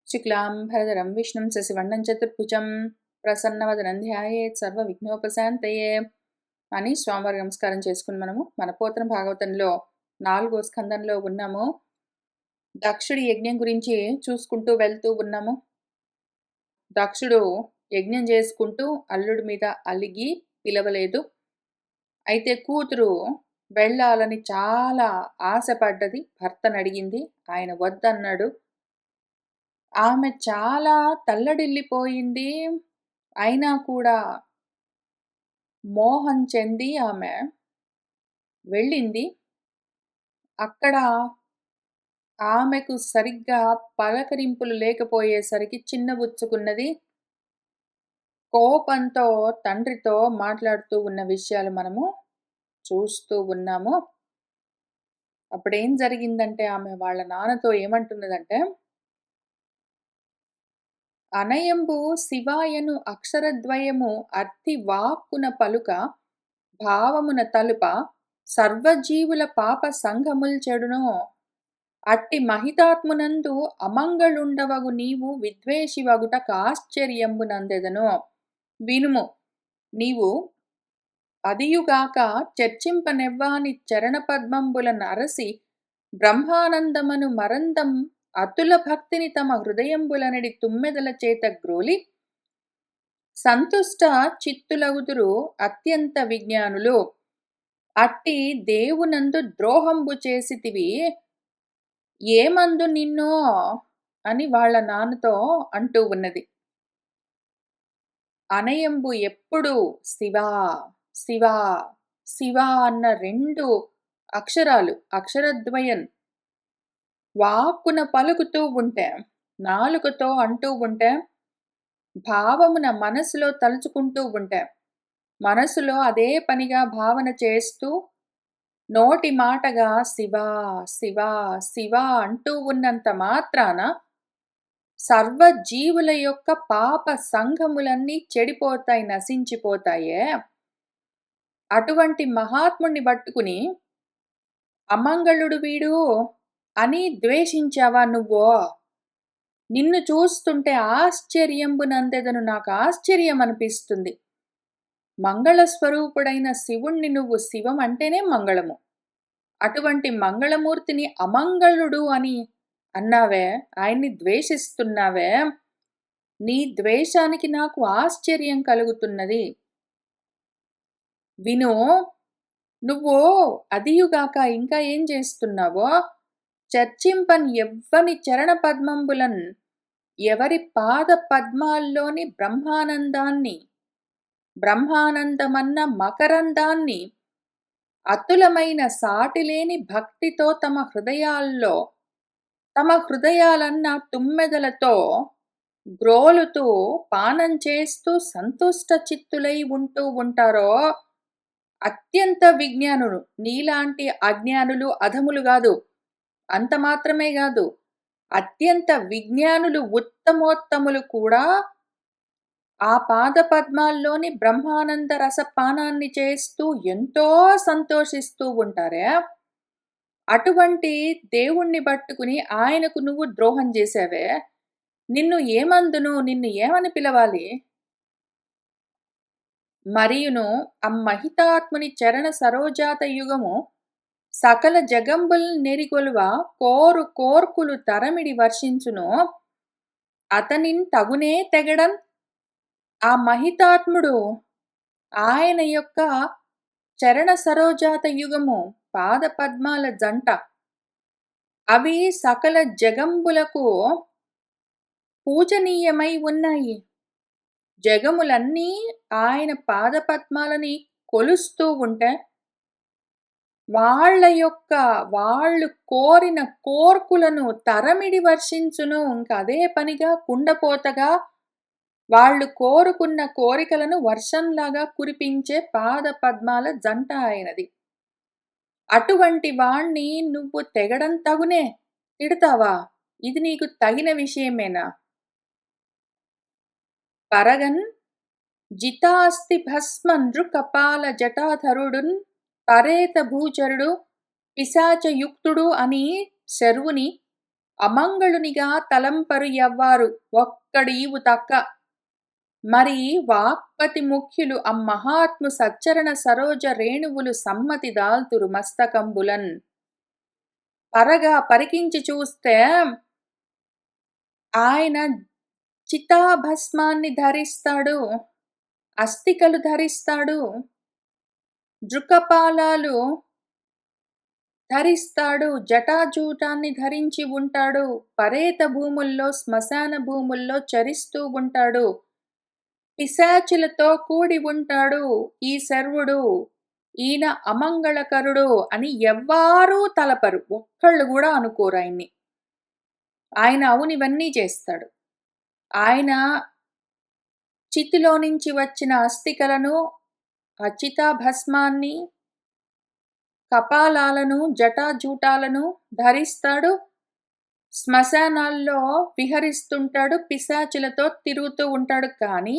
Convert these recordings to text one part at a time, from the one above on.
శుక్లాంబరధరం విష్ణుం శశివర్ణం చతుర్భుజం ప్రసన్నవదనం ధ్యాయేత్ సర్వవిఘ్నోపశాంతయే అని స్వామివారి నమస్కారం చేసుకుని మన పోతన భాగవతంలో 4వ స్కందంలో ఉన్నాము. దక్షుడి యజ్ఞం గురించి చూసుకుంటూ వెళ్తూ ఉన్నాము. దక్షుడు యజ్ఞం చేసుకుంటూ అల్లుడి మీద అలిగి పిలవలేదు. అయితే కూతురు వెళ్ళాలని చాలా ఆశపడ్డది. భర్తను అడిగింది, ఆయన వద్దన్నాడు. ఆమె చాలా తల్లడిల్లిపోయింది. అయినా కూడా మోహం చెంది ఆమె వెళ్ళింది. అక్కడ ఆమెకు సరిగ్గా పలకరింపులు లేకపోయేసరికి చిన్నబుచ్చుకున్నది. కోపంతో తండ్రితో మాట్లాడుతూ ఉన్న విషయాలు మనము చూస్తూ ఉన్నాము. అప్పుడేం జరిగిందంటే, ఆమె వాళ్ళ నాన్నతో ఏమంటున్నదంటే, అనయంబు శివాయను అక్షరద్వయము అర్తి వాక్కున పలుక భావమున తలుప సర్వజీవుల పాప సంఘముల్ చెడును. అట్టి మహితాత్మునందు అమంగళుండవగు నీవు విద్వేషివగుట కాశ్చర్యంబునందెదను. వినుము, నీవు అదియుగాక చర్చింపనెవ్వాని చరణపద్మంబుల నరసి బ్రహ్మానందమను మరందం అతుల భక్తిని తమ హృదయంబులనడి తుమ్మెదల చేత గ్రోలి సంతుష్ట చిత్తులగుదురు అత్యంత విజ్ఞానులు. అట్టి దేవునందు ద్రోహంబు చేసితివి, ఏమందు నిన్నో అని వాళ్ళ నాన్నతో అంటూ ఉన్నది. అనయంబు ఎప్పుడు శివా శివా శివా అన్న 2 అక్షరాలు అక్షరద్వయం వాక్కున పలుకుతూ ఉంటే, నాలుకతో అంటూ ఉంటే, భావమున మనసులో తలుచుకుంటూ ఉంటే, మనసులో అదే పనిగా భావన చేస్తూ నోటి మాటగా శివా శివా శివా అంటూ ఉన్నంత మాత్రాన సర్వజీవుల యొక్క పాప సంఘములన్నీ చెడిపోతాయి, నశించిపోతాయే. అటువంటి మహాత్ముణ్ణి పట్టుకుని అమంగళుడు వీడు అని ద్వేషించావా నువ్వు? నిన్ను చూస్తుంటే ఆశ్చర్యంబునందెదను, నాకు ఆశ్చర్యం అనిపిస్తుంది. మంగళస్వరూపుడైన శివుణ్ణి నువ్వు శివం అంటేనే మంగళము. అటువంటి మంగళమూర్తిని అమంగళుడు అని అన్నావే, ఆయన్ని ద్వేషిస్తున్నావే. నీ ద్వేషానికి నాకు ఆశ్చర్యం కలుగుతున్నది. విను, నువ్వు అదియుగాక ఇంకా ఏం చేస్తున్నావో, చర్చింపన్ ఎవ్వని చరణ పద్మంబులన్, ఎవరి పాద పద్మాల్లోని బ్రహ్మానందాన్ని, బ్రహ్మానందమన్న మకరందాన్ని అతులమైన సాటిలేని భక్తితో తమ హృదయాలన్న తుమ్మెదలతో గ్రోలుతూ పానం చేస్తూ సంతుష్ట చిత్తులై ఉంటూ ఉంటారో అత్యంత విజ్ఞానులు. నీలాంటి అజ్ఞానులు అధములు కాదు, అంత మాత్రమే కాదు, అత్యంత విజ్ఞానులు ఉత్తమోత్తములు కూడా ఆ పాద పద్మాల్లోని బ్రహ్మానంద రసపానాన్ని చేస్తూ ఎంతో సంతోషిస్తూ ఉంటారే. అటువంటి దేవుణ్ణి పట్టుకుని ఆయనకు నువ్వు ద్రోహం చేసావే. నిన్ను ఏమందును, నిన్ను ఏమని పిలవాలి? మరియును అమ్మహితాత్ముని చరణ సరోజాత యుగము సకల జగంబుల్ నెరిగొలువ కోరు కోర్కులు తరమిడి వర్షించును. అతనిన్ తగునే తెగడన్. ఆ మహితాత్ముడు ఆయన యొక్క చరణ సరోజాత యుగము పాద పద్మాల జంట, అవి సకల జగంబులకు పూజనీయమై ఉన్నాయి. జగములన్నీ ఆయన పాదపద్మాలని కొలుస్తూ ఉంటే, వాళ్ళు కోరిన కోర్కులను తరమిడి వర్షించును. ఇంకా అదే పనిగా కుండపోతగా వాళ్ళు కోరుకున్న కోరికలను వర్షంలాగా కురిపించే పాద పద్మాల జంట ఆయనది. అటువంటి వాణ్ణి నువ్వు తెగడం తగునే, తిడతావా? ఇది నీకు తగిన విషయమేనా? పరగన్ జితాస్తి భస్మ నృకపాల జటాధరుడున్ పరేత భూచరుడు పిశాచయుక్తుడు అని శర్వుని అమంగళునిగా తలంపరు ఎవ్వారు ఒక్కడీవు తక్క. మరి వాక్పతి ముఖ్యులు అమ్మహాత్ము సచ్చరణ సరోజ రేణువులు సమ్మతి దాల్తురు మస్తకంబులన్. పరగా పరికించి చూస్తే ఆయన చితాభస్మాన్ని ధరిస్తాడు, అస్థికలు ధరిస్తాడు, దృకపాలాలు ధరిస్తాడు, జటాజూటాన్ని ధరించి ఉంటాడు, పరేత భూముల్లో శ్మశాన భూముల్లో చరిస్తూ ఉంటాడు, పిశాచులతో కూడి ఉంటాడు ఈ శర్వుడు, ఈయన అమంగళకరుడు అని ఎవ్వారూ తలపరు, ఒక్కళ్ళు కూడా అనుకోరు ఆయన్ని. ఆయన అవునివన్నీ చేస్తాడు. ఆయన చితిలో నుంచి వచ్చిన అస్థికలను, ఆ చితాభస్మాన్ని, కపాలాలను, జటాజూటాలను ధరిస్తాడు, శ్మశానాల్లో విహరిస్తుంటాడు, పిశాచులతో తిరుగుతూ ఉంటాడు. కానీ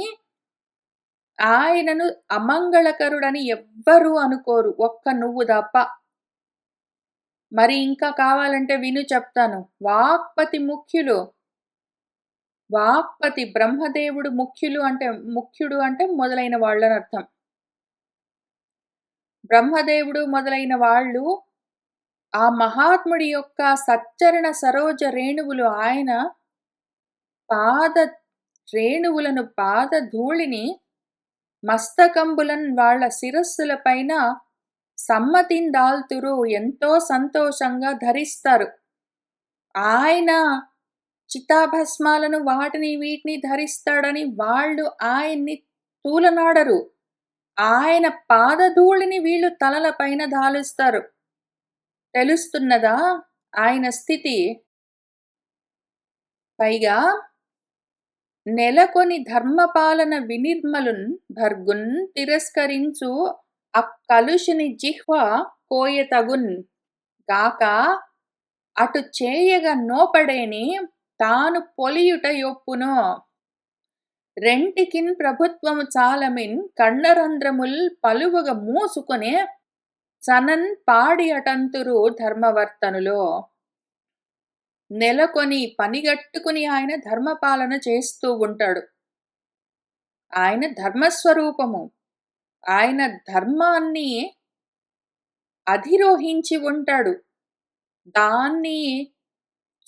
ఆయనను అమంగళకరుడని ఎవ్వరూ అనుకోరు, ఒక్క నువ్వు తప్ప. మరి ఇంకా కావాలంటే విను చెప్తాను. వాక్పతి ముఖ్యులు, వాక్పతి బ్రహ్మదేవుడు ముఖ్యుడు అంటే మొదలైన వాళ్ళని అర్థం. బ్రహ్మదేవుడు మొదలైన వాళ్ళు ఆ మహాత్ముడి యొక్క సచ్చరణ సరోజ రేణువులు, ఆయన పాద రేణువులను, పాదధూళిని మస్తకంబులన్ వాళ్ళ శిరస్సుల పైన సమ్మతిందాల్తురు, ఎంతో సంతోషంగా ధరిస్తారు. ఆయన చితాభస్మాలను వాటిని వీటిని ధరిస్తాడని వాళ్ళు ఆయన్ని తూలనాడరు. ఆయన పాదధూళిని వీళ్ళు తలల పైన దాలుస్తారు. తెలుస్తున్నదా ఆయన స్థితి? పైగా నెలకొని ధర్మపాలన వినిర్మలున్ భర్గున్ తిరస్కరించు అక్కలుషుని జిహ్వ కోయతగున్ గాక, అటు చేయగ నోపడేని తాను పొలియుట యొప్పును. రెంటికిన్ ప్రభుత్వము చాలమిన్ కన్నరంధ్రముల్ పలువగ మూసుకొనే సనన్ పాడి అటంతురు ధర్మవర్తనులో. నెలకొని పనిగట్టుకుని ఆయన ధర్మపాలన చేస్తూ ఉంటాడు. ఆయన ధర్మస్వరూపము. ఆయన ధర్మాన్ని అధిరోహించి ఉంటాడు. దాన్ని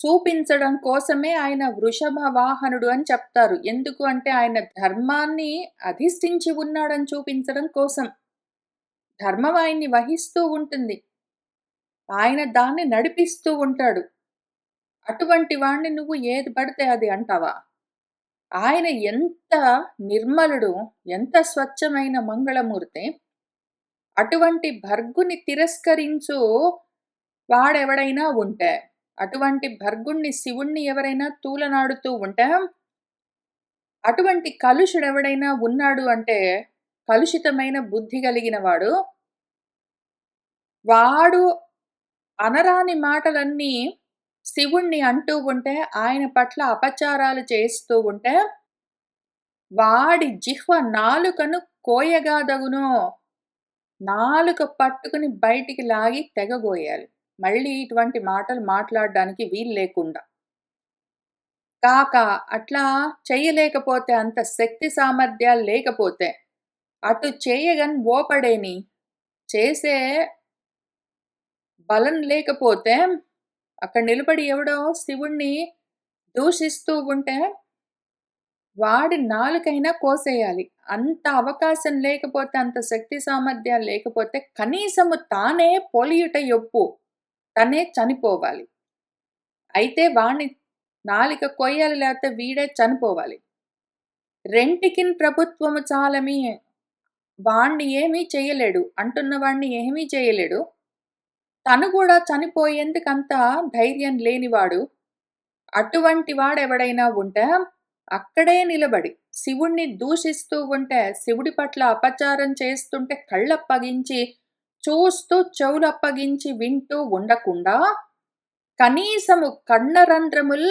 చూపించడం కోసమే ఆయన వృషభ వాహనుడు అని చెప్తారు. ఎందుకు అంటే ఆయన ధర్మాన్ని అధిష్ఠించి ఉన్నాడని చూపించడం కోసం. ధర్మం ఆయన్ని వహిస్తూ ఉంటుంది, ఆయన దాన్ని నడిపిస్తూ ఉంటాడు. అటువంటి వాణ్ణి నువ్వు ఏది పడితే అది అంటావా? ఆయన ఎంత నిర్మలుడు, ఎంత స్వచ్ఛమైన మంగళమూర్తి. అటువంటి భర్గుని తిరస్కరించు వాడెవడైనా ఉంటే, అటువంటి భర్గుణ్ణి శివుణ్ణి ఎవరైనా తూలనాడుతూ ఉంటే, అటువంటి కలుషుడెవడైనా ఉన్నాడు అంటే, కలుషితమైన బుద్ధి కలిగిన వాడు, వాడు అనరాని మాటలన్నీ శివుణ్ణి అంటూ ఉంటే, ఆయన పట్ల అపచారాలు చేస్తూ ఉంటే, వాడి జిహ్వ నాలుకను కోయగాదగును. నాలుక పట్టుకుని బయటికి లాగి తెగగోయాలి. మళ్ళీ ఇటువంటి మాటలు మాట్లాడడానికి వీలు లేకుండా. కాక అట్లా చెయ్యలేకపోతే, అంత శక్తి సామర్థ్యాలు లేకపోతే, అటు చేయగన్ ఓపడేని, చేసే బలం లేకపోతే, అక్కడ నిలబడి ఎవడో శివుణ్ణి దూషిస్తూ ఉంటే వాడి నాలుకైనా కోసేయాలి. అంత అవకాశం లేకపోతే, అంత శక్తి సామర్థ్యాలు లేకపోతే, కనీసము తానే పొలియుట యొప్పు, తనే చనిపోవాలి. అయితే వాణ్ణి నాలిక కొయ్యాలి, లేకపోతే వీడే చనిపోవాలి. రెంటికిన్ ప్రభుత్వము చాలమి, వాణ్ణి ఏమీ చేయలేడు, అంటున్న వాణ్ణి ఏమీ చేయలేడు. తను కూడా చనిపోయేందుకంత ధైర్యం లేనివాడు. అటువంటి వాడెవడైనా ఉంటే అక్కడే నిలబడి శివుణ్ణి దూషిస్తూ ఉంటే, శివుడి పట్ల అపచారం చేస్తుంటే కళ్ళప్పగించి చూస్తూ, చెవులప్పగించి వింటూ ఉండకుండా, కనీసము కన్నరంధ్రముల్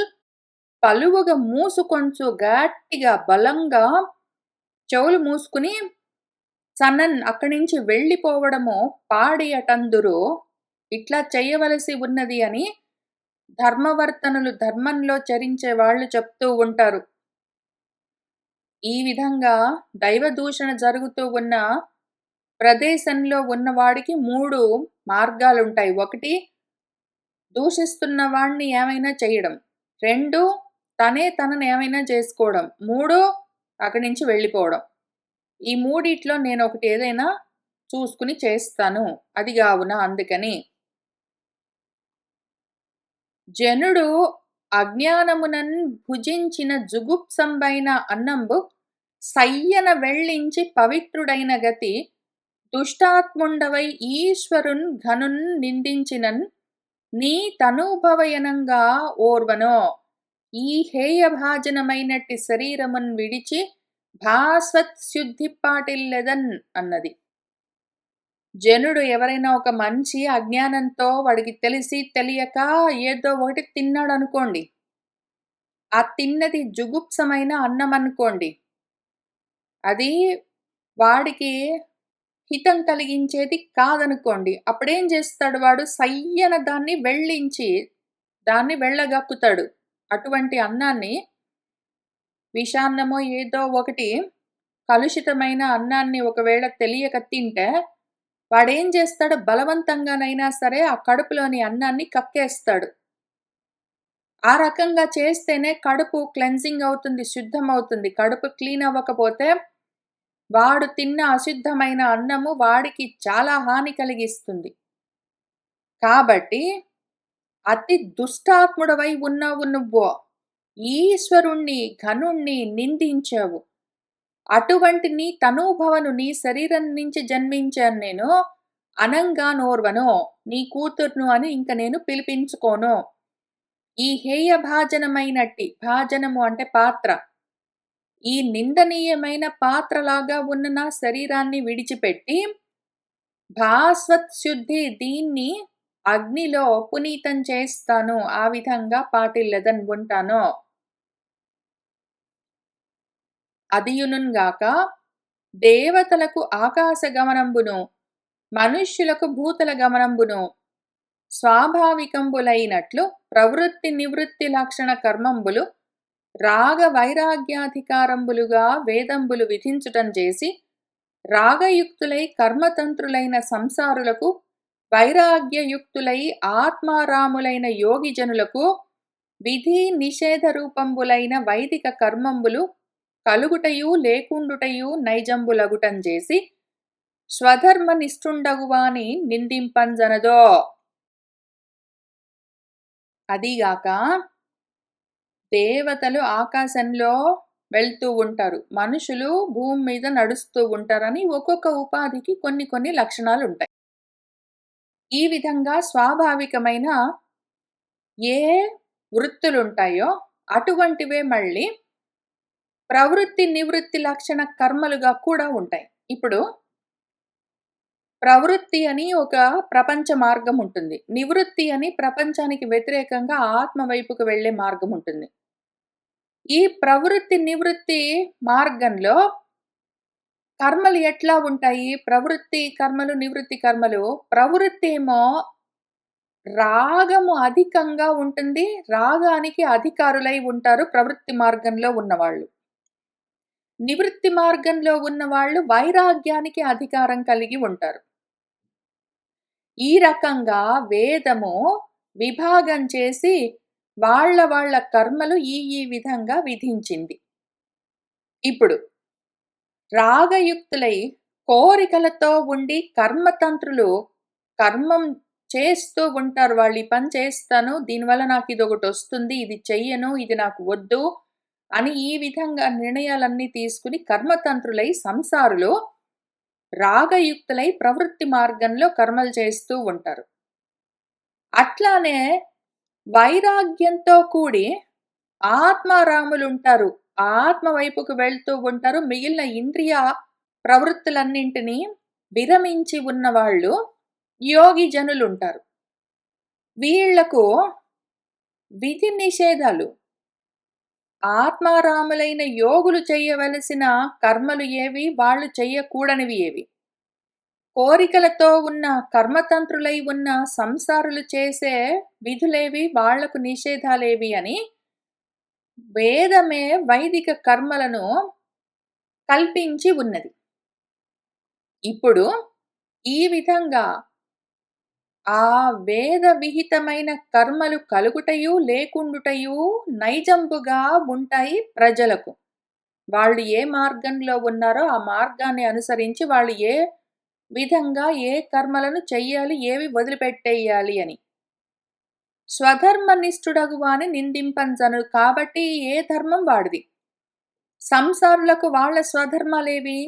పలువగా మూసుకొంచు, గట్టిగా బలంగా చెవులు మూసుకుని సనన్ అక్కడి నుంచి వెళ్ళిపోవడము పాడి అటందురు, ఇట్లా చేయవలసి ఉన్నది అని ధర్మవర్తనులు, ధర్మంలో చరించే వాళ్ళు చెప్తూ ఉంటారు. ఈ విధంగా దైవ దూషణ జరుగుతూ ఉన్న ప్రదేశంలో ఉన్నవాడికి 3 మార్గాలుంటాయి. 1 దూషిస్తున్న వాడిని ఏమైనా చేయడం. 2 తనని ఏమైనా చేసుకోవడం. 3 అక్కడి నుంచి వెళ్ళిపోవడం. ఈ మూడిట్లో నేనొకటి ఏదైనా చూసుకొని చేస్తాను. అది గావున అందుకని. జనుడు అజ్ఞానమునన్ భుజించిన జుగుప్సంబైన అన్నంబు సయ్యన వెళ్ళించి పవిత్రుడైన గతి దుష్టాత్ముండవై ఈశ్వరున్ ఘనున్ నిందించినన్ నీ తనూభవయనంగా ఓర్వనో ఈ హేయభాజనమైనట్టి శరీరమున్ విడిచి భాస్వత్శుద్ధిపాటిల్లెదన్ అన్నది. జనుడు ఎవరైనా ఒక మంచి అజ్ఞానంతో వాడికి తెలిసి తెలియక ఏదో ఒకటి తిన్నాడనుకోండి. ఆ తిన్నది జుగుప్సమైన అన్నం అనుకోండి. అది వాడికి హితం కలిగించేది కాదనుకోండి. అప్పుడేం చేస్తాడు వాడు సయ్యన దాన్ని వెళ్ళించి, దాన్ని వెళ్ళగక్కుతాడు. అటువంటి అన్నాన్ని విషాన్నమో ఏదో ఒకటి కలుషితమైన అన్నాన్ని ఒకవేళ తెలియక తింటే వాడేం చేస్తాడు బలవంతంగానైనా సరే ఆ కడుపులోని అన్నాన్ని కక్కేస్తాడు. ఆ రకంగా చేస్తేనే కడుపు క్లెన్సింగ్ అవుతుంది, శుద్ధమవుతుంది. కడుపు క్లీన్ అవ్వకపోతే వాడు తిన్న అశుద్ధమైన అన్నము వాడికి చాలా హాని కలిగిస్తుంది. కాబట్టి అతి దుష్టాత్ముడవై ఉన్నావు నువ్వు. ఈశ్వరుణ్ణి, ఘనుణ్ణి నిందించావు. అటువంటి నీ తనూభవను నీ శరీరం నుంచి జన్మించాను నేను. అనంగా నోర్వను, నీ కూతుర్ను అని ఇంక నేను పిలిపించుకోను. ఈ హేయ భాజనమైనట్టి, భాజనము అంటే పాత్ర, ఈ నిందనీయమైన పాత్రలాగా ఉన్న నా శరీరాన్ని విడిచిపెట్టి భాస్వత్ శుద్ధి దీన్ని అగ్నిలో పునీతం చేస్తాను. ఆ విధంగా పాటిల్లెదన్ ఉంటాను. అదియునుగాక దేవతలకు ఆకాశ గమనంబును మనుష్యులకు భూతల గమనంబును స్వాభావికంబులైనట్లు ప్రవృత్తి నివృత్తి లక్షణ కర్మంబులు రాగ వైరాగ్యాధికారంబులుగా వేదంబులు విధించుటం చేసి రాగయుక్తులై కర్మతంత్రులైన సంసారులకు వైరాగ్యయుక్తులై ఆత్మారాములైన యోగి జనులకు విధి నిషేధ రూపంబులైన వైదిక కర్మంబులు కలుగుటయు లేకుండుటయు నైజంబులగుటం చేసి స్వధర్మ నిష్ఠుండగువాని నిందింపంజనదో. అదిగాక దేవతలు ఆకాశంలో వెళ్తూ ఉంటారు, మనుషులు భూమి మీద నడుస్తూ ఉంటారని ఒక్కొక్క ఉపాధికి కొన్ని కొన్ని లక్షణాలు ఉంటాయి. ఈ విధంగా స్వాభావికమైన ఏ వృత్తులుంటాయో అటువంటివే మళ్ళీ ప్రవృత్తి నివృత్తి లక్షణ కర్మలుగా కూడా ఉంటాయి. ఇప్పుడు ప్రవృత్తి అని ఒక ప్రపంచ మార్గం ఉంటుంది. నివృత్తి అని ప్రపంచానికి వ్యతిరేకంగా ఆత్మ వైపుకు వెళ్ళే మార్గం ఉంటుంది. ఈ ప్రవృత్తి నివృత్తి మార్గంలో కర్మలు ఎట్లా ఉంటాయి? ప్రవృత్తి కర్మలు, నివృత్తి కర్మలు. ప్రవృత్తి ఏమో రాగము అధికంగా ఉంటుంది. రాగానికి అధికారులై ఉంటారు ప్రవృత్తి మార్గంలో ఉన్నవాళ్ళు. నివృత్తి మార్గంలో ఉన్నవాళ్ళు వైరాగ్యానికి అధికారం కలిగి ఉంటారు. ఈ రకంగా వేదము విభాగం చేసి వాళ్ళ కర్మలు ఈ విధంగా విధించింది. ఇప్పుడు రాగయుక్తులై కోరికలతో ఉండి కర్మతంత్రులు కర్మం చేస్తూ ఉంటారు. వాళ్ళు ఈ పని చేస్తాను, దీనివల్ల నాకు ఇదొకటి వస్తుంది, ఇది చెయ్యను, ఇది నాకు వద్దు అని ఈ విధంగా నిర్ణయాలన్నీ తీసుకుని కర్మతంత్రులై సంసారులు రాగయుక్తులై ప్రవృత్తి మార్గంలో కర్మలు చేస్తూ ఉంటారు. అట్లానే వైరాగ్యంతో కూడి ఆత్మారాములు ఉంటారు. ఆత్మ వైపుకు వెళ్తూ ఉంటారు. మిగిలిన ఇంద్రియ ప్రవృత్తులన్నింటినీ విరమించి ఉన్నవాళ్ళు యోగి జనులు ఉంటారు. వీళ్లకు విధి నిషేధాలు, ఆత్మారాములైన యోగులు చేయవలసిన కర్మలు ఏవి, వాళ్ళు చెయ్యకూడనివి ఏవి, కోరికలతో ఉన్న కర్మతంత్రులై ఉన్న సంసారులు చేసే విధులేవి, వాళ్లకు నిషేధాలేవి అని వేదమే వైదిక కర్మలను కల్పించి ఉన్నది. ఇప్పుడు ఈ విధంగా ఆ వేద విహితమైన కర్మలు కలుగుటయు లేకుండుటయు నైజంబుగా ఉంటాయి ప్రజలకు. వాళ్ళు ఏ మార్గంలో ఉన్నారో ఆ మార్గాన్ని అనుసరించి వాళ్ళు ఏ విధంగా ఏ కర్మలను చెయ్యాలి, ఏవి వదిలిపెట్టేయాలి అని. స్వధర్మనిష్ఠుడగువాని నిందింపంజను. కాబట్టి ఏ ధర్మం వాడిది. సంసారులకు వాళ్ళ స్వధర్మాలేవి?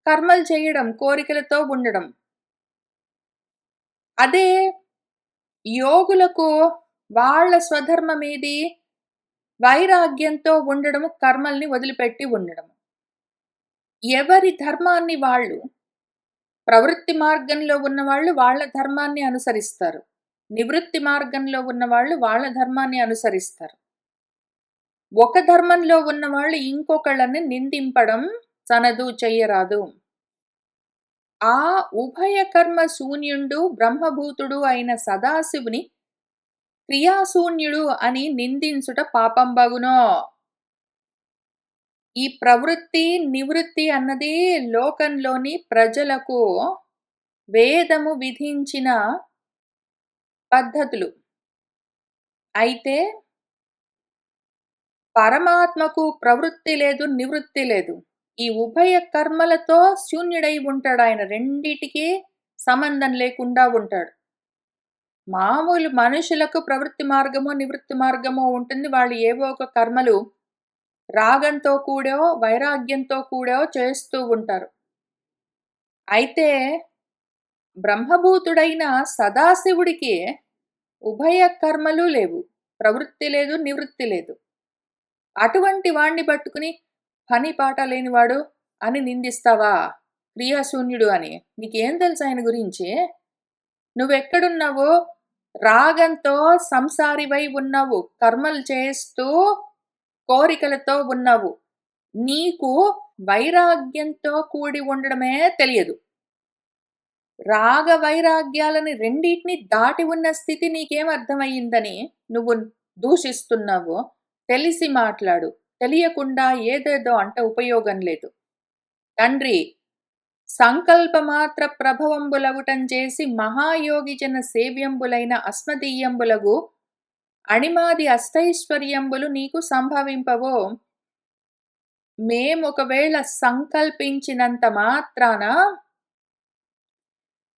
కర్మలు చేయడం, కోరికలతో ఉండడం. అదే యోగులకు వాళ్ళ స్వధర్మమేది? వైరాగ్యంతో ఉండడము, కర్మల్ని వదిలిపెట్టి ఉండడము. ఎవరి ధర్మాన్ని వాళ్ళు, ప్రవృత్తి మార్గంలో ఉన్నవాళ్ళు వాళ్ళ ధర్మాన్ని అనుసరిస్తారు. నివృత్తి మార్గంలో ఉన్నవాళ్ళు వాళ్ళ ధర్మాన్ని అనుసరిస్తారు. ఒక ధర్మంలో ఉన్నవాళ్ళు ఇంకొకళ్ళని నిందింపడం సనదు, చెయ్యరాదు. ఆ ఉభయ కర్మ శూన్యుండు బ్రహ్మభూతుడు అయిన సదాశివుని క్రియాశూన్యుడు అని నిందించుట పాపంబగునో. ఈ ప్రవృత్తి నివృత్తి అన్నది లోకంలోని ప్రజలకు వేదము విధించిన పద్ధతులు. అయితే పరమాత్మకు ప్రవృత్తి లేదు, నివృత్తి లేదు. ఈ ఉభయ కర్మలతో శూన్యుడై ఉంటాడు. ఆయన రెండిటికి సంబంధం లేకుండా ఉంటాడు. మామూలు మనుషులకు ప్రవృత్తి మార్గమో నివృత్తి మార్గమో ఉంటుంది. వాళ్ళు ఏవో ఒక కర్మలు రాగంతో కూడో వైరాగ్యంతో కూడో చేస్తూ ఉంటారు. అయితే బ్రహ్మభూతుడైన సదాశివుడికి ఉభయ కర్మలు లేవు, ప్రవృత్తి లేదు, నివృత్తి లేదు. అటువంటి వాణ్ణి పట్టుకుని పని పాట లేనివాడు అని నిందిస్తావా? క్రియాశూన్యుడు అని. నీకేం తెలుసు ఆయన గురించి? నువ్వెక్కడున్నావు? రాగంతో సంసారివై ఉన్నావు, కర్మలు చేస్తూ కోరికలతో ఉన్నావు. నీకు వైరాగ్యంతో కూడి ఉండడమే తెలియదు. రాగ వైరాగ్యాలని రెండింటిని దాటి ఉన్న స్థితి నీకేం అర్థమయ్యిందని నువ్వు దూషిస్తున్నావు? తెలిసి మాట్లాడు. తెలియకుండా ఏదేదో అంటే ఉపయోగం లేదు. తండ్రి సంకల్పమాత్ర ప్రభవంబులగుటం చేసి మహాయోగి జన సేవ్యంబులైన అస్మదీయంబులగు అణిమాది అష్టైశ్వర్యంబులు నీకు సంభవింపవో. మేమొకవేళ సంకల్పించినంత మాత్రాన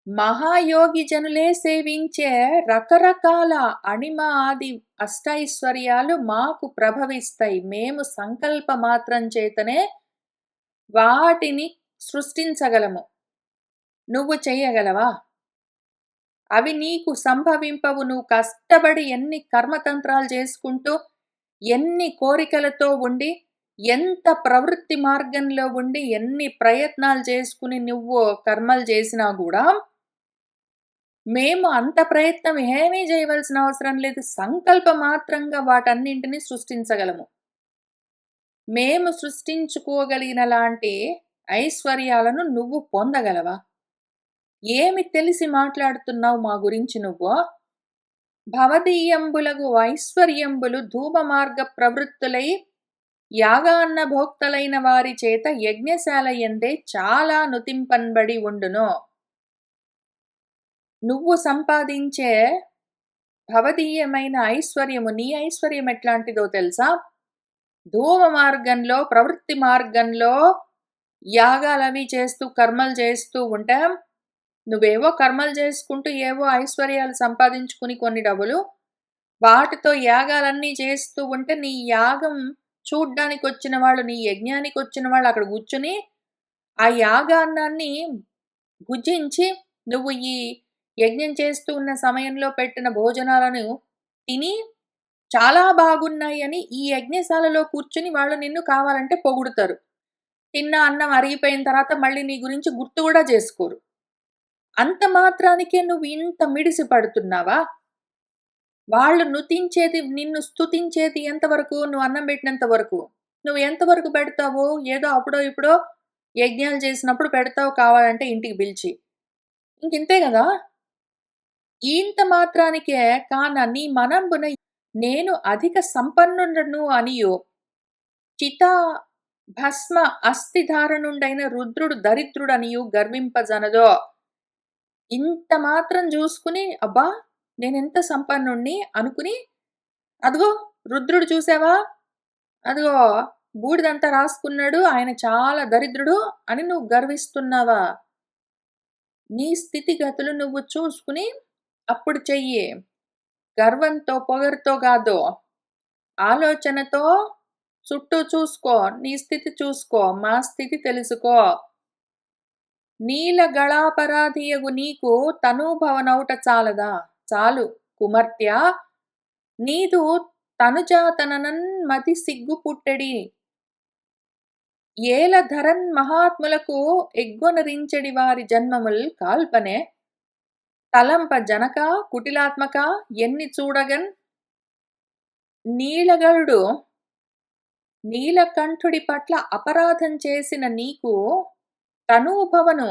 మహాయోగి జనులే సేవించే రకరకాల అణిమ ఆది అష్టైశ్వర్యాలు మాకు ప్రభవిస్తాయి. మేము సంకల్ప మాత్రం చేతనే వాటిని సృష్టించగలము. నువ్వు చెయ్యగలవా? అవి నీకు సంభవింపవు. నువ్వు కష్టపడి ఎన్ని కర్మతంత్రాలు చేసుకుంటూ, ఎన్ని కోరికలతో ఉండి, ఎంత ప్రవృత్తి మార్గంలో ఉండి, ఎన్ని ప్రయత్నాలు చేసుకుని నువ్వు కర్మలు చేసినా కూడా మేము అంత ప్రయత్నం ఏమీ చేయవలసిన అవసరం లేదు. సంకల్ప మాత్రంగా వాటన్నింటినీ సృష్టించగలము. మేము సృష్టించుకోగలిగిన లాంటి ఐశ్వర్యాలను నువ్వు పొందగలవా? ఏమి తెలిసి మాట్లాడుతున్నావు మా గురించి నువ్వు? భవదీయంబులగు ఐశ్వర్యంబులు ధూమ మార్గ ప్రవృత్తులై యాగాన్న భోక్తలైన వారి చేత యజ్ఞశాల ఎందే చాలా నుతింపన్బడి ఉండును. నువ్వు సంపాదించే భవదీయమైన ఐశ్వర్యము, నీ ఐశ్వర్యం ఎట్లాంటిదో తెలుసా? ధూమ మార్గంలో, ప్రవృత్తి మార్గంలో యాగాలవి చేస్తూ కర్మలు చేస్తూ ఉంటే, నువ్వేవో కర్మలు చేసుకుంటూ ఏవో ఐశ్వర్యాలు సంపాదించుకుని కొన్ని డబ్బులు, వాటితో యాగాలన్నీ చేస్తూ ఉంటే నీ యాగం చూడ్డానికి వచ్చిన వాళ్ళు, నీ యజ్ఞానికి వచ్చిన వాళ్ళు అక్కడ కూర్చుని ఆ యాగాన్నాన్ని భుజించి నువ్వు ఈ యజ్ఞం చేస్తూ ఉన్న సమయంలో పెట్టిన భోజనాలను తిని చాలా బాగున్నాయి అని ఈ యజ్ఞశాలలో కూర్చుని వాళ్ళు నిన్ను కావాలంటే పొగుడుతారు. తిన్న అన్నం అరిగిపోయిన తర్వాత మళ్ళీ నీ గురించి గుర్తు కూడా చేసుకోరు. అంత మాత్రానికే నువ్వు ఇంత మిడిసి పడుతున్నావా? వాళ్ళు నుతించేది, నిన్ను స్తుతించేది ఎంతవరకు? నువ్వు అన్నం పెట్టినంత వరకు. నువ్వు ఎంతవరకు పెడతావు? ఏదో అప్పుడో ఇప్పుడో యజ్ఞాలు చేసినప్పుడు పెడతావు కావాలంటే ఇంటికి పిలిచి. ఇంకింతే గదా! ఇంత మాత్రానికే కాన నీ మనంబున నేను అధిక సంపన్నుండను అనియు చితా భస్మ అస్థిధారణుండైన రుద్రుడు దరిద్రుడనియు గర్వింపజనదో. ఇంత మాత్రం జూసుకుని, అబ్బా! నేనెంత సంపన్నుడిని అనుకుని, అదిగో రుద్రుడు చూసావా? అదిగో బూడిదంతా రాసుకున్నాడు. ఆయన చాలా దరిద్రుడు అని నువ్వు గర్విస్తున్నావా? నీ స్థితిగతులు నువ్వు చూసుకుని అప్పుడు చెయ్యి. గర్వంతో, పొగరుతో గాదు. ఆలోచనతో చుట్టూ చూసుకో. నీ స్థితి చూసుకో. మా స్థితి తెలుసుకో. నీల గళాపరాధియగు నీకు తనూభవనౌట చాలదా? చాలు కుమర్త్యా! నీదు తనుజాతననన్ మది సిగ్గు పుట్టెడి. ఏల ధరన్ మహాత్ములకు ఎగ్గొనరించెడి వారి జన్మముల్ కాల్పనే. తలంప జనక కుటిలాత్మక ఎన్ని చూడగన్ నీలగరుడు నీలకంఠుడి పట్ల అపరాధం చేసిన నీకు తనూభవను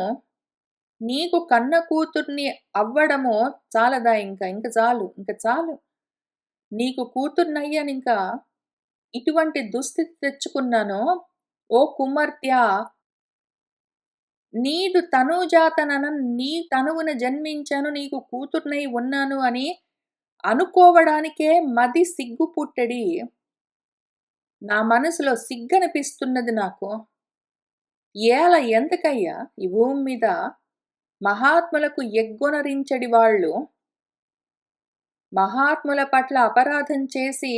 నీకు కన్న కూతుర్ని అవ్వడము చాలదా ఇంక? ఇంక చాలు. ఇంక చాలు. నీకు కూతుర్నయ్యానింకా ఇటువంటి దుస్థితి తెచ్చుకున్నాను. ఓ కుమార్తె! నీదు తనూజాతననన్ నీ తనువున జన్మించాను, నీకు కూతుర్నై ఉన్నాను అని అనుకోవడానికే మది సిగ్గు పుట్టెడి. నా మనసులో సిగ్గనిపిస్తున్నది నాకు. ఏల ఎందుకయ్యా ఈ భూమి మీద మహాత్ములకు ఎగ్గొనరించెడి వాళ్ళు, మహాత్ముల పట్ల అపరాధం చేసి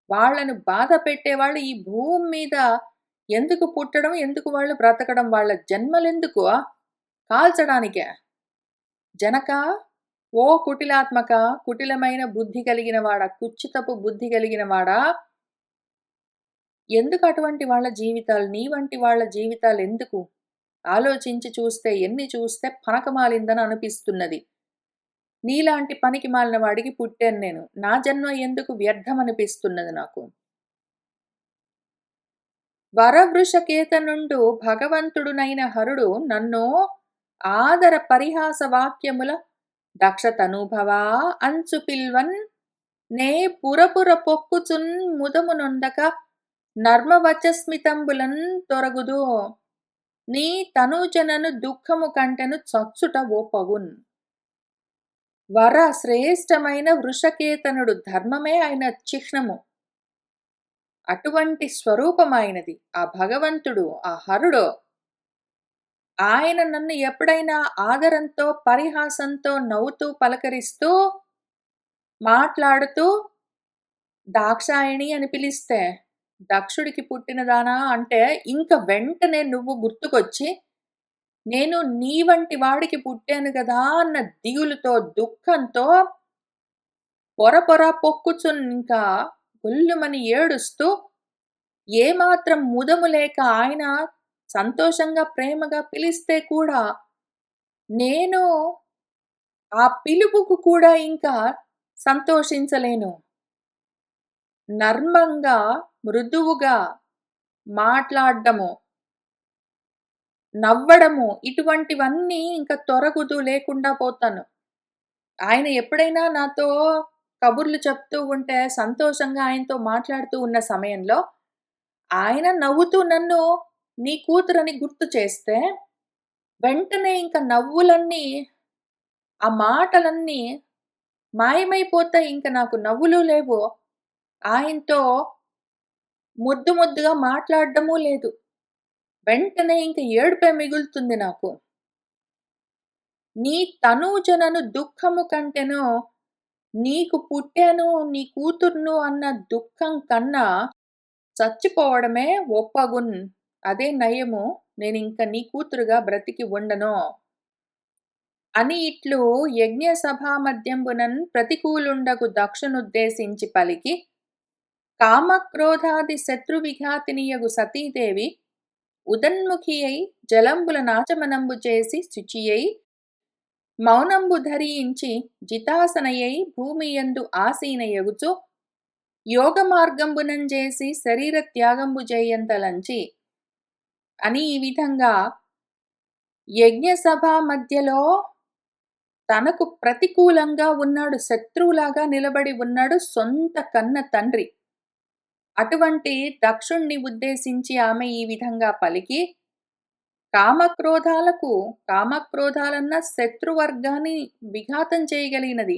వాళ్ళను బాధ పెట్టేవాళ్ళు ఈ భూమి మీద ఎందుకు పుట్టడం? ఎందుకు వాళ్ళు బ్రతకడం? వాళ్ళ జన్మలెందుకు? కాల్చడానికే. జనక ఓ కుటిలాత్మక, కుటిలమైన బుద్ధి కలిగిన వాడా, కుచ్చితపు బుద్ధి కలిగిన వాడా, ఎందుకు అటువంటి వాళ్ళ జీవితాలు, నీ వంటి వాళ్ళ జీవితాలు ఎందుకు? ఆలోచించి చూస్తే ఎన్ని చూస్తే పనకమాలిందని అనిపిస్తున్నది. నీలాంటి పనికి మాలిన వాడికి పుట్టాను నేను. నా జన్మ ఎందుకు వ్యర్థమనిపిస్తున్నది నాకు. వరవృషకేతనుండు భగవంతుడునైన హరుడు నన్ను ఆదర పరిహాస వాక్యముల దక్షతనుభవా అంచు పిల్వన్ నే పురపుర పొక్కుచున్ ముదమునొందక నర్మవచస్మితంబులన్ తొరగుదు. నీ తనూజనను దుఃఖము కంటెను చచ్చుట ఓ పగున్. వర శ్రేష్టమైన వృషకేతనుడు ధర్మమే ఆయన చిహ్నము. అటువంటి స్వరూపమైనది ఆ భగవంతుడు, ఆ హరుడు. ఆయన నన్ను ఎప్పుడైనా ఆదరంతో, పరిహాసంతో, నవ్వుతూ, పలకరిస్తూ, మాట్లాడుతూ దాక్షాయణి అని పిలిస్తే, దక్షుడికి పుట్టినదానా అంటే ఇంక వెంటనే నువ్వు గుర్తుకొచ్చి, నేను నీ వంటి వాడికి పుట్టాను గదా అన్న దిగులుతో, దుఃఖంతో పొర పొర పొక్కుచున్ ఇంకా గొల్లుమని ఏడుస్తూ, ఏమాత్రం ముదము లేక ఆయన సంతోషంగా, ప్రేమగా పిలిస్తే కూడా, నేను ఆ పిలుపుకు కూడా ఇంకా సంతోషించలేను. నర్మంగా, మృదువుగా మాట్లాడ్డము, నవ్వడము ఇటువంటివన్నీ ఇంక తొరగుదు లేకుండా పోతాను. ఆయన ఎప్పుడైనా నాతో కబుర్లు చెప్తూ ఉంటే, సంతోషంగా ఆయనతో మాట్లాడుతూ ఉన్న సమయంలో, ఆయన నవ్వుతూ నన్ను నీ కూతురని గుర్తు చేస్తే, వెంటనే ఇంక నవ్వులన్నీ, ఆ మాటలన్నీ మాయమైపోతాయి. ఇంక నాకు నవ్వులు లేవు. ఆయనతో ముద్దు ముద్దుగా మాట్లాడడమూ లేదు. వెంటనే ఇంక ఏడుపే మిగులుతుంది నాకు. నీ తనూజనను దుఃఖము కంటెను, నీకు పుట్టాను, నీ కూతుర్ను అన్న దుఃఖం కన్నా చచ్చిపోవడమే ఒప్పగున్. అదే నయము. నేనింక నీ కూతురుగా బ్రతికి ఉండను. అని ఇట్లు యజ్ఞసభా మధ్యంబునన్ ప్రతికూలుండగు దక్షునుద్దేశించి పలికి, కామక్రోధాది శత్రువిఘాతినియగు సతీదేవి ఉదన్ముఖియై జలంబుల నాచమనంబు చేసి శుచియై మౌనంబు ధరించి జితాసనయై భూమియందు ఆసీనయగుచు యోగ మార్గంబునంజేసి శరీర త్యాగంబు జేయంతలంచి అని ఈ విధంగా యజ్ఞసభ మధ్యలో తనకు ప్రతికూలంగా ఉన్నాడు. శత్రువులాగా నిలబడి ఉన్నాడు సొంత కన్న తండ్రి. అటువంటి దక్షుణ్ణి ఉద్దేశించి ఆమె ఈ విధంగా పలికి, కామక్రోధాలన్న శత్రువర్గాన్ని విఘాతం చేయగలిగినది.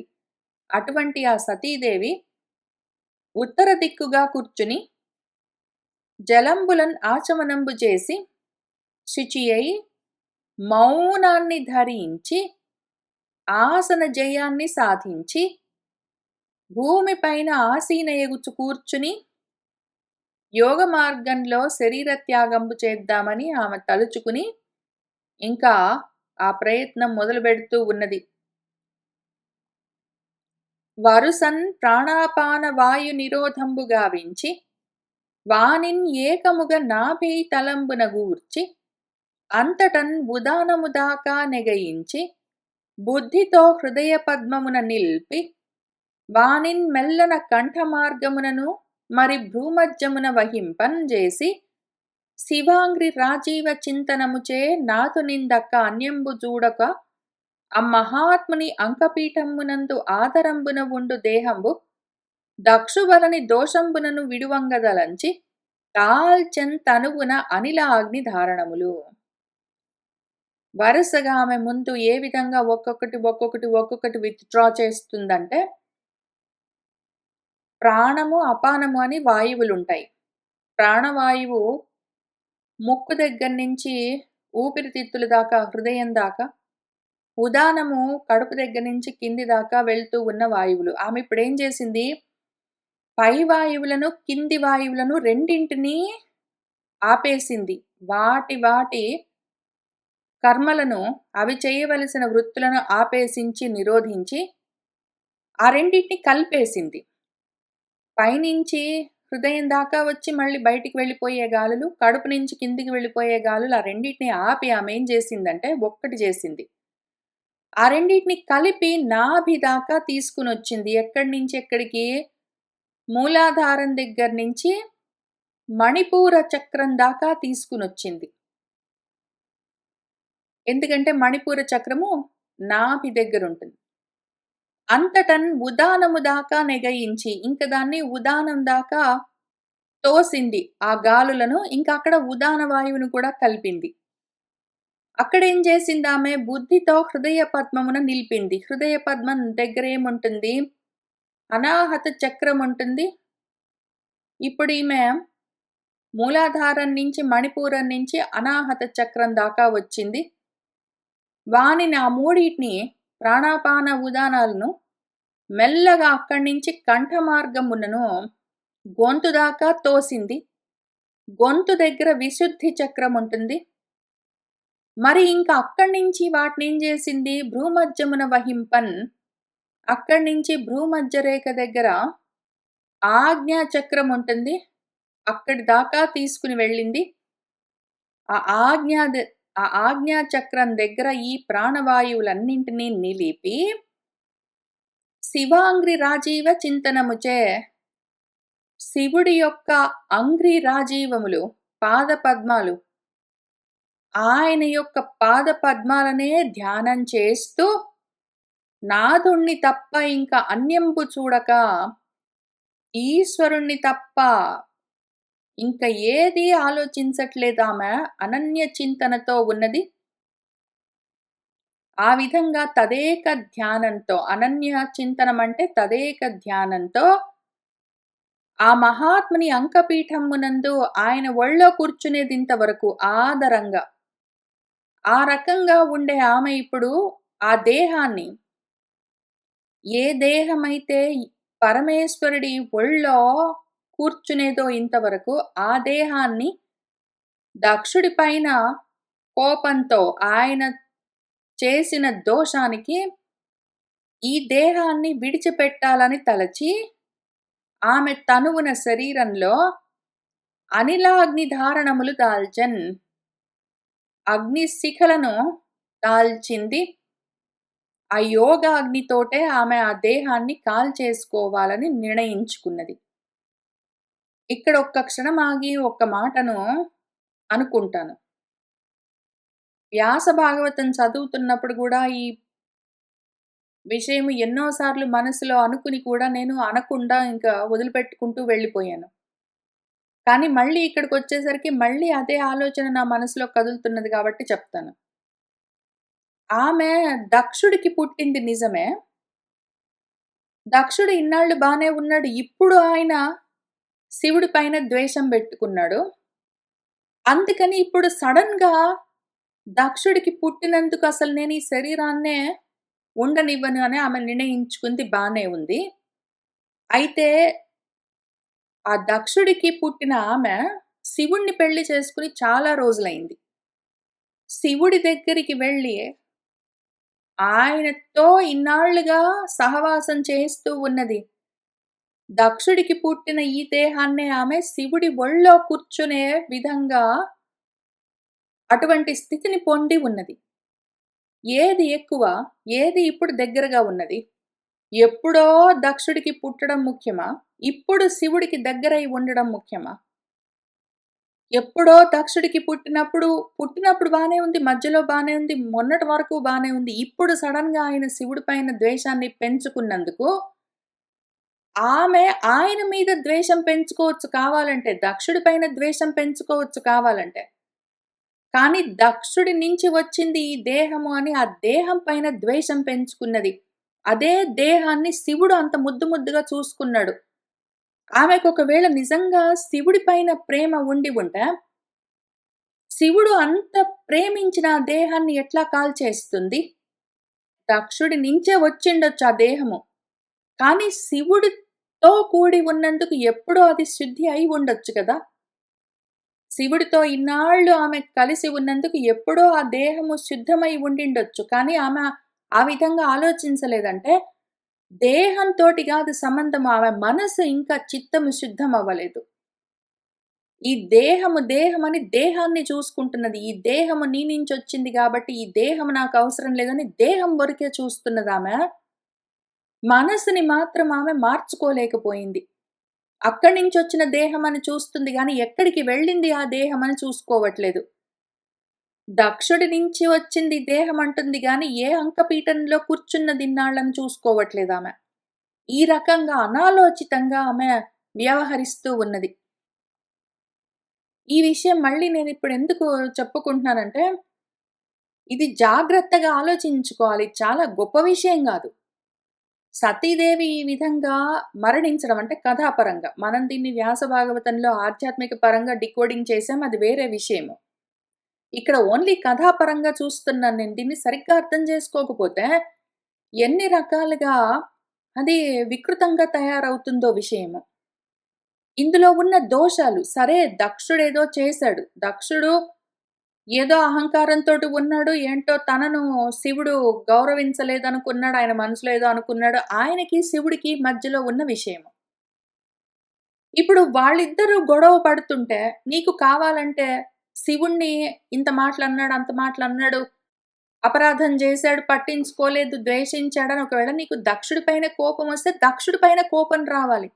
అటువంటి ఆ సతీదేవి ఉత్తర దిక్కుగా కూర్చుని జలంబులన్ ఆచమనంబు చేసి శుచియై మౌనాన్ని ధరించి ఆసన జయాన్ని సాధించి భూమిపైన ఆసీనయగుచు కూర్చుని యోగ మార్గంలో శరీర త్యాగంబు చేద్దామని ఆమె తలుచుకుని ఇంకా ఆ ప్రయత్నం మొదలుపెడుతూ ఉన్నది. వరుసన్ ప్రాణాపాన వాయు నిరోధంబు గావించి వానిన్ ఏకముగ నాభి తలంబున గూర్చి అంతటన్ ఉదానము దాకా నెగయించి బుద్ధితో హృదయ పద్మమున నిల్పి వానిన్ మెల్లన కంఠమార్గమునను మరి భ్రూమధ్యమున వహింపన్ చేసి శివాంగ్రి రాజీవ చింతనముచే నాతునిందక్క అన్యంబు చూడక అమ్మహాత్ముని అంకపీఠమునందు ఆదరంబున ఉండు దేహంబు దక్షువలని దోషంబునను విడువంగదలంచి తాల్చెన్ తనువున అనిల అగ్ని ధారణములు. వరుసగా ఆమె ముందు ఏ విధంగా ఒక్కొక్కటి విత్డ్రా చేస్తుందంటే, ప్రాణము అపానము అని వాయువులుంటాయి. ప్రాణవాయువు ముక్కు దగ్గర నుంచి ఊపిరితిత్తుల దాకా, హృదయం దాకా, ఉదానము కడుపు దగ్గర నుంచి కింది దాకా వెళ్తూ ఉన్న వాయువులు. ఆమె ఇప్పుడేం చేసింది, పై వాయువులను కింది వాయువులను రెండింటినీ ఆపేసింది. వాటి కర్మలను, అవి చేయవలసిన వృత్తులను ఆపేసించి నిరోధించి ఆ రెండింటిని కలిపేసింది. పైనుంచి హృదయం దాకా వచ్చి మళ్ళీ బయటికి వెళ్ళిపోయే గాలులు, కడుపు నుంచి కిందికి వెళ్ళిపోయే గాలులు, ఆ రెండింటిని ఆపి ఆమె ఏం చేసిందంటే ఒక్కటి చేసింది. ఆ రెండింటిని కలిపి నాభి దాకా తీసుకుని వచ్చింది. ఎక్కడి నుంచి ఎక్కడికి, మూలాధారం దగ్గర నుంచి మణిపూర చక్రం దాకా తీసుకుని వచ్చింది. ఎందుకంటే మణిపూర చక్రము నాభి దగ్గర ఉంటుంది. అంతటన్ ఉదానము దాకా నెగయించి, ఇంక దాన్ని ఉదానం దాకా తోసింది. ఆ గాలులను ఇంకా అక్కడ ఉదాన వాయువును కూడా కలిపింది. అక్కడేం చేసింది ఆమె, బుద్ధితో హృదయ పద్మమున నిలిపింది. హృదయ పద్మం దగ్గర ఏముంటుంది, అనాహత చక్రం ఉంటుంది. ఇప్పుడు ఈమె మూలాధారం నుంచి మణిపూరం నుంచి అనాహత చక్రం దాకా వచ్చింది. వానిని, ఆ మూడింటిని, ప్రాణాపాన ఉదానాలను మెల్లగా అక్కడి నుంచి కంఠ మార్గమునను గొంతు దాకా తోసింది. గొంతు దగ్గర విశుద్ధి చక్రం ఉంటుంది. మరి ఇంకా అక్కడి నుంచి వాటిని ఏం చేసింది, భ్రూమధ్యమున వహింపన్, అక్కడి నుంచి భ్రూమధ్య రేఖ దగ్గర ఆజ్ఞా చక్రం ఉంటుంది. అక్కడి దాకా తీసుకుని వెళ్ళింది. ఆ ఆజ్ఞా చక్రం దగ్గర ఈ ప్రాణవాయువులన్నింటినీ నిలిపి శివాంగ్రి రాజీవ చింతనముచే, శివుడి యొక్క అంగ్రి రాజీవములు, పాద పద్మాలు, ఆయన యొక్క పాద పద్మాలనే ధ్యానం చేస్తూ నాథుణ్ణి తప్ప ఇంకా అన్యంబు చూడక, ఈశ్వరుణ్ణి తప్ప ఇంకా ఏది ఆలోచించట్లేదు. ఆమె అనన్య చింతనతో ఉన్నది. ఆ విధంగా తదేక ధ్యానంతో, అనన్య చింతనం అంటే తదేక ధ్యానంతో ఆ మహాత్ముని అంకపీఠమునందు ఆయన ఒళ్ళో కూర్చునేదింతవరకు ఆదరంగా, ఆ రకంగా ఉండే ఆమె ఇప్పుడు ఆ దేహాన్ని, ఏ దేహమైతే పరమేశ్వరుడి ఒళ్ళో కూర్చునేదో ఇంతవరకు, ఆ దేహాన్ని దక్షుడి పైన కోపంతో, ఆయన చేసిన దోషానికి ఈ దేహాన్ని విడిచిపెట్టాలని తలచి ఆమె తనువున శరీరంలో అనిలాగ్ని ధారణములు దాల్చన్, అగ్ని శిఖలను దాల్చింది. ఆ యోగాగ్నితోటే ఆమె ఆ దేహాన్ని కాల్చేసుకోవాలని నిర్ణయించుకున్నది. ఇక్కడ ఒక్క క్షణం ఆగి ఒక్క మాటను అనుకుంటాను. వ్యాస భాగవతం చదువుతున్నప్పుడు కూడా ఈ విషయం ఎన్నో సార్లు మనసులో అనుకుని కూడా నేను అనకుండా ఇంకా వదిలిపెట్టుకుంటూ వెళ్ళిపోయాను. కానీ మళ్ళీ ఇక్కడికొచ్చేసరికి మళ్ళీ అదే ఆలోచన నా మనసులో కదులుతున్నది కాబట్టి చెప్తాను. ఆమె దక్షుడికి పుట్టింది నిజమే. దక్షుడు ఇన్నాళ్ళు బానే ఉన్నాడు. ఇప్పుడు ఆయన శివుడి పైన ద్వేషం బెట్టుకున్నాడు. అందుకని ఇప్పుడు సడెన్‌గా దక్షుడికి పుట్టినందుకు అసలు నేను ఈ శరీరాన్నే ఉండనివ్వను అని ఆమె నిర్ణయించుకుంది బానే ఉంది. అయితే ఆ దక్షుడికి పుట్టిన ఆమె శివుడిని పెళ్లి చేసుకొని చాలా రోజులైంది. శివుడి దగ్గరికి వెళ్ళి ఆయనతో ఇన్నాళ్లుగా సహవాసం చేస్తూ ఉన్నది. దక్షుడికి పుట్టిన ఈ దేహాన్నే ఆమె శివుడి ఒళ్ళో కూర్చునే విధంగా అటువంటి స్థితిని పొంది ఉన్నది. ఏది ఎక్కువ? ఏది ఇప్పుడు దగ్గరగా ఉన్నది? ఎప్పుడో దక్షుడికి పుట్టడం ముఖ్యమా? ఇప్పుడు శివుడికి దగ్గరై ఉండడం ముఖ్యమా? ఎప్పుడో దక్షుడికి పుట్టినప్పుడు బానే ఉంది. మధ్యలో బానే ఉంది. మొన్నటి వరకు బానే ఉంది. ఇప్పుడు సడెన్‌గా ఆయన శివుడి పైన ద్వేషాన్ని పెంచుకున్నందుకు, ఆమె ఆయన మీద ద్వేషం పెంచుకోవచ్చు కావాలంటే. దక్షుడి పైన ద్వేషం పెంచుకోవచ్చు కావాలంటే. కానీ దక్షుడి నుంచి వచ్చింది ఈ దేహము అని ఆ దేహం పైన ద్వేషం పెంచుకున్నది. అదే దేహాన్ని శివుడు అంత ముద్దు ముద్దుగా చూసుకున్నాడు. ఆమెకొకవేళ నిజంగా శివుడి పైన ప్రేమ ఉండి ఉంటే, శివుడు అంత ప్రేమించిన ఆ దేహాన్ని ఎట్లా కాల్చేస్తుంది? దక్షుడి నించే వచ్చిండొచ్చు ఆ దేహము. కానీ శివుడితో కూడి ఉన్నందుకు ఎప్పుడో అది శుద్ధి అయి ఉండొచ్చు గదా! శివుడితో ఇన్నాళ్ళు ఆమె కలిసి ఉన్నందుకు ఎప్పుడో ఆ దేహము శుద్ధమై ఉండిండొచ్చు. కానీ ఆమె ఆ విధంగా ఆలోచించలేదంటే, దేహంతోటి గాదు సంబంధం ఆమె మనసు ఇంకా చిత్తము శుద్ధమవ్వలేదు. ఈ దేహమని దేహాన్ని చూసుకుంటున్నది. ఈ దేహము నీ నుంచొచ్చింది గాబట్టి, ఈ దేహము నాకవసరం లేదని దేహం వరకే చూస్తున్నదామె. మనసుని మాత్రం ఆమె మార్చుకోలేకపోయింది. అక్కడి నుంచొచ్చిన దేహమని చూస్తుంది గానీ, ఎక్కడికి వెళ్ళింది ఆ దేహమని చూసుకోవట్లేదు. దక్షుడి నుంచి వచ్చింది దేహమంటుంది గానీ, ఏ అంకపీఠంలో కూర్చున్నదిన్నాళ్ళని చూసుకోవట్లేదామె. ఈ రకంగా అనాలోచితంగా ఆమె వ్యవహరిస్తూ ఉన్నది. ఈ విషయం మళ్ళీ నేనిప్పుడెందుకు చెప్పుకుంటున్నానంటే, ఇది జాగ్రత్తగా ఆలోచించుకోవాలి. చాలా గొప్ప విషయం గాదు. సతీదేవి ఈ విధంగా మరణించడం అంటే కథాపరంగా. మనం దీన్ని వ్యాస భాగవతంలో ఆధ్యాత్మిక పరంగా డీకోడింగ్ చేసాం. అది వేరే విషయము. ఇక్కడ ఓన్లీ కథాపరంగా చూస్తున్నాను నేను. దీన్ని సరిగ్గా అర్థం చేసుకోకపోతే, ఎన్ని రకాలుగా అది వికృతంగా తయారవుతుందో విషయము. ఇందులో ఉన్న దోషాలు సరే దక్షుడేదో చేశాడు. దక్షుడు ఏదో అహంకారంతోటి ఉన్నాడు. ఏంటో తనను శివుడు గౌరవించలేదనుకున్నాడు. ఆయన మనసులో ఏదో అనుకున్నాడు. ఆయనకి, శివుడికి మధ్యలో ఉన్న విషయము. ఇప్పుడు వాళ్ళిద్దరూ గొడవ పడుతుంటే, నీకు కావాలంటే శివుణ్ణి ఇంత మాటలన్నాడు, అంత మాటలన్నాడు, అపరాధం చేశాడు, పట్టించుకోలేదు, ద్వేషించాడని ఒకవేళ నీకు దక్షుడి పైన కోపమొస్తే, దక్షుడి పైన కోపం రావాలి.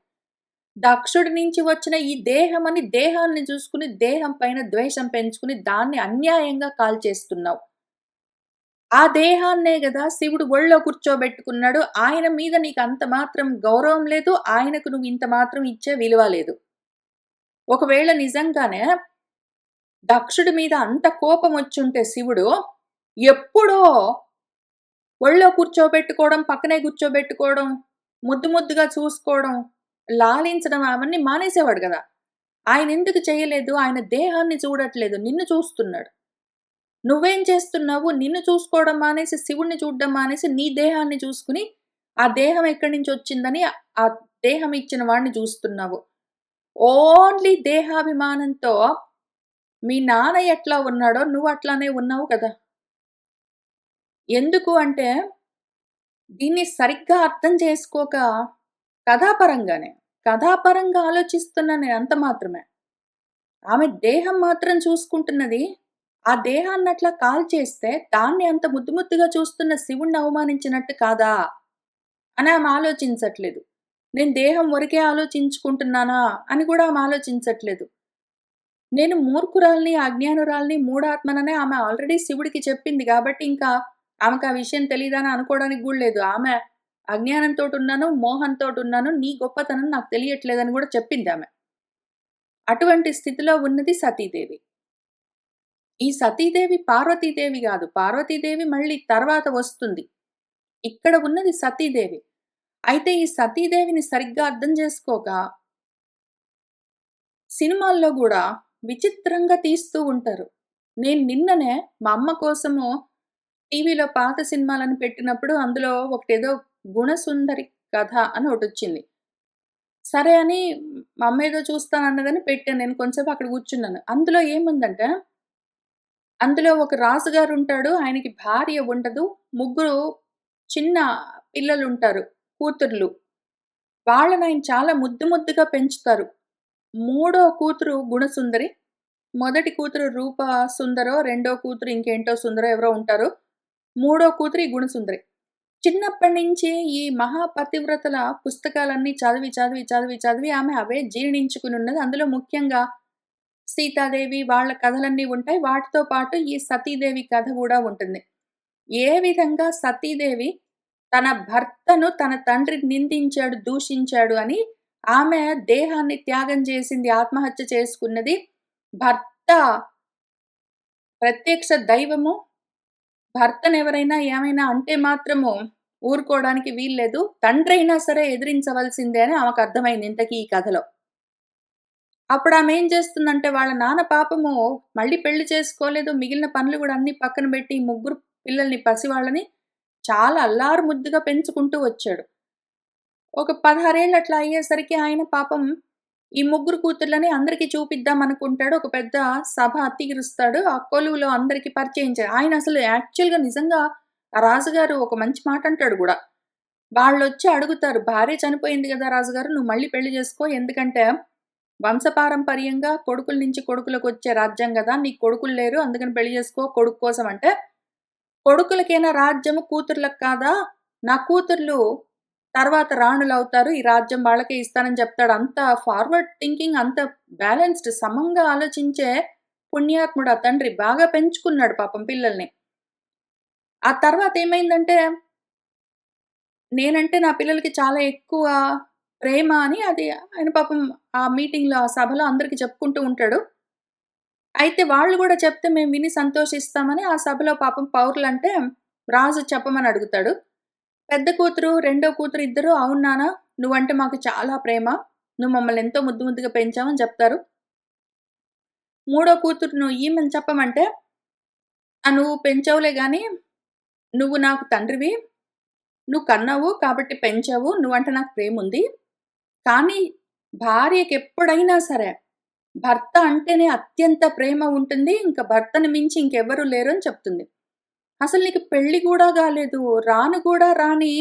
దక్షుడి నుంచి వచ్చిన ఈ దేహమని దేహాన్ని చూసుకుని, దేహం పైన ద్వేషం పెంచుకుని, దాన్ని అన్యాయంగా కాల్చేస్తున్నావు. ఆ దేహాన్నే గదా శివుడు ఒళ్ళో కూర్చోబెట్టుకున్నాడు. ఆయన మీద నీకంత మాత్రం గౌరవం లేదు. ఆయనకు నువ్వు ఇంత మాత్రం ఇచ్చే విలువ లేదు. ఒకవేళ నిజంగానే దక్షుడి మీద అంత కోపమొచ్చుంటే శివుడు, ఎప్పుడో ఒళ్ళో కూర్చోబెట్టుకోవడం, పక్కనే కూర్చోబెట్టుకోవడం, ముద్దు ముద్దుగా చూసుకోవడం, లాలించడం అవన్నీ మానేసేవాడు గదా! ఆయనెందుకు చేయలేదు? ఆయన దేహాన్ని చూడట్లేదు. నిన్ను చూస్తున్నాడు. నువ్వేం చేస్తున్నావు? నిన్ను చూసుకోవడం మానేసి, శివుడిని చూడడం మానేసి, నీ దేహాన్ని చూసుకొని, ఆ దేహం ఎక్కడి నుంచొచ్చిందని ఆ దేహం ఇచ్చిన వాడిని చూస్తున్నావు. ఓన్లీ దేహాభిమానంతో మీ నాన్న ఎట్లా ఉన్నాడో నువ్వు అట్లానే ఉన్నావు కదా! ఎందుకు అంటే, దీన్ని సరిగ్గా అర్థం చేసుకోక కథాపరంగానే, కథాపరంగా ఆలోచిస్తున్నా నేను అంత మాత్రమే. ఆమె దేహం మాత్రం చూసుకుంటున్నది. ఆ దేహాన్నట్లా కాల్చేస్తే, దాన్ని అంత ముద్దు ముద్దుగా చూస్తున్న శివుడిని అవమానించినట్టు కాదా? అని ఆమె ఆలోచించట్లేదు. నేను దేహం వరకే ఆలోచించుకుంటున్నానా? అని కూడా ఆమె ఆలోచించట్లేదు. నేను మూర్ఖురాలిని, అజ్ఞానురాలిని, మూఢాత్మననే ఆమె ఆల్రెడీ శివుడికి చెప్పింది గాబట్టి, ఇంకా ఆమెకు ఆ విషయం తెలీదని అనుకోవడానికి గూడా లేదు. ఆమె అజ్ఞానంతోటున్నాను, మోహంతోటున్నాను. నీ గొప్పతనం నాకు తెలియట్లేదని గూడా చెప్పిందామె. అటువంటి స్థితిలో ఉన్నది సతీదేవి. ఈ సతీదేవి పార్వతీదేవి గాదు. పార్వతీదేవి మళ్ళీ తర్వాత వస్తుంది. ఇక్కడ ఉన్నది సతీదేవి. అయితే ఈ సతీదేవిని సరిగ్గా అర్థం చేసుకోక సినిమాల్లో గూడా విచిత్రంగా తీస్తూ ఉంటారు. నేను నిన్ననే మా అమ్మ కోసము టీవీలో పాత సినిమాలని పెట్టినప్పుడు అందులో ఒకటేదో 'గుణసుందరి కథ' అని ఒకటొచ్చింది. సరే అని మా అమ్మ ఏదో చూస్తానన్నదని పెట్టాను. నేను కొంసేపు అక్కడ కూర్చున్నాను. అందులో ఏముందంటే, అందులో ఒక రాజుగారుంటాడు. ఆయనకి భార్య ఉండదు. ముగ్గురు చిన్న పిల్లలుంటారు. కూతుర్లు. వాళ్ళనాయన చాలా ముద్దు ముద్దుగా పెంచుతారు. మూడో కూతురు గుణసుందరి. మొదటి కూతురు రూప సుందరో, రెండో కూతురు ఇంకేంటో సుందరో ఎవరో ఉంటారు. మూడో కూతురు ఈ గుణసుందరి. చిన్నప్పటి నుంచి ఈ మహాపతివ్రతల పుస్తకాలన్నీ చదివి, చదివి, చదివి, చదివి ఆమె అవే జీర్ణించుకునున్నది. అందులో ముఖ్యంగా సీతాదేవి వాళ్ళ కథలన్నీ ఉంటాయి. వాటితో పాటు ఈ సతీదేవి కథ గూడా ఉంటుంది. ఏ విధంగా సతీదేవి తన భర్తను తన తండ్రి నిందించాడు, దూషించాడు అని ఆమె దేహాన్ని త్యాగం చేసింది, ఆత్మహత్య చేసుకున్నది. భర్త ప్రత్యక్ష దైవము. భర్తనెవరైనా ఏమైనా అంటే మాత్రము ఊరుకోవడానికి వీల్లేదు. తండ్రైనా సరే ఎదిరించవలసిందే అని ఆమెకర్థమైంది ఇంతకీ ఈ కథలో. అప్పుడామేం చేస్తుందంటే వాళ్ళ నాన్న పాపము మళ్ళీ పెళ్లి చేసుకోలేదు. మిగిలిన పనులు గూడా అన్నీ పక్కన బెట్టి ఈ ముగ్గురు పిల్లల్ని పసివాళ్ళని చాలా అల్లారు ముద్దుగా పెంచుకుంటూ వచ్చాడు. ఒక 16 ఏళ్ళు అట్లా అయ్యేసరికి ఆయన పాపం ఈ ముగ్గురు కూతుర్లని అందరికి చూపిద్దామనుకుంటాడు. ఒక పెద్ద సభ తీరుస్తాడు. ఆ కొలువులో అందరికి పరిచయం ఆయనసలు యాక్చువల్‌గా నిజంగా ఆ రాజుగారు ఒక మంచి మాట అంటాడు గూడా. వాళ్ళొచ్చి అడుగుతారు, "భార్య చనిపోయింది గదా రాజుగారు! నువ్వు మళ్ళీ పెళ్లి జేసుకో. ఎందుకంటే వంశపారంపర్యంగా కొడుకుల నుంచి కొడుకులకొచ్చే రాజ్యం గదా! నీకు కొడుకులు లేరు. అందుకని పెళ్లి జేసుకో కొడుకు కోసం" అంటే, "కొడుకులకేనా రాజ్యము కూతుర్లకు కాదా? నా కూతుర్లు తర్వాత రాణులవుతారు. ఈ రాజ్యం వాళ్ళకే ఇస్తానని" చెప్తాడు. అంత ఫార్వర్డ్ థింకింగ్, అంత బ్యాలెన్స్డ్ సమంగా ఆలోచించే పుణ్యాత్ముడు ఆ తండ్రి. బాగా పెంచుకున్నాడు పాపం పిల్లల్ని. ఆ తర్వాతేమైందంటే, నేనంటే నా పిల్లలకి చాలా ఎక్కువ ప్రేమ అని అది ఆయన పాపం ఆ మీటింగ్‌లో, ఆ సభలో అందరికి చెప్పుకుంటూ ఉంటాడు. అయితే వాళ్ళు గూడా చెప్తే మేము విని సంతోషిస్తామని ఆ సభలో పాపం పౌరులంటే రాజు చెప్పమని అడుగుతాడు. పెద్ద కూతురు, రెండో కూతురు ఇద్దరు "అవును నాన్న, నువ్వంటే మాకు చాలా ప్రేమ. నువ్వు మమ్మల్ని ఎంతో ముద్దు ముద్దుగా పెంచావు" అని చెప్తారు. మూడో కూతురును ఈమెను చెప్పమంటే, నువ్వు పెంచావులే గానీ, నువ్వు నాకు తండ్రివి. నువ్వు కన్నావు కాబట్టి పెంచావు. నువ్వంటే నాకు ప్రేముంది. కానీ భార్యకెప్పుడైనా సరే, భర్త అంటేనే అత్యంత ప్రేమ ఉంటుంది. ఇంక భర్తని మించి ఇంకెవ్వరు లేరు" అని చెప్తుంది. అసలు నీకు పెళ్లి గూడా గాలేదు. రాను గూడా రాని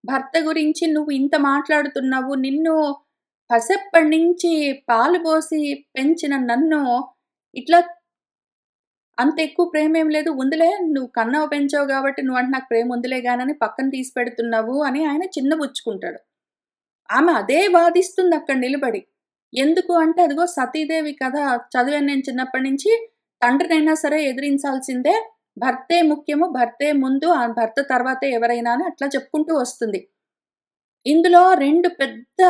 భర్త గురించి నువ్వు ఇంత మాట్లాడుతున్నావు. నిన్ను పసెప్పటి నుంచి పాలు పోసి పెంచిన నన్ను ఇట్లా అంత ఎక్కువ ప్రేమేం లేదు. ఉందిలే నువ్వు కన్నావు పెంచావు గాబట్టి నువ్వంటే నాకు ప్రేముందిలే గానని పక్కన తీసి పెడుతున్నావు అని ఆయన చిన్నబుచ్చుకుంటాడు. ఆమె అదే వాదిస్తుందక్కడ నిలబడి. ఎందుకు అంటే అదిగో సతీదేవి కథ చదివాను నేను చిన్నప్పటి నుంచి. తండ్రినైనా సరే ఎదిరించాల్సిందే. భర్తే ముఖ్యము. భర్తే ముందు. ఆ భర్త తర్వాతే ఎవరైనా అని అట్లా చెప్పుకుంటూ వస్తుంది. ఇందులో 2 పెద్ద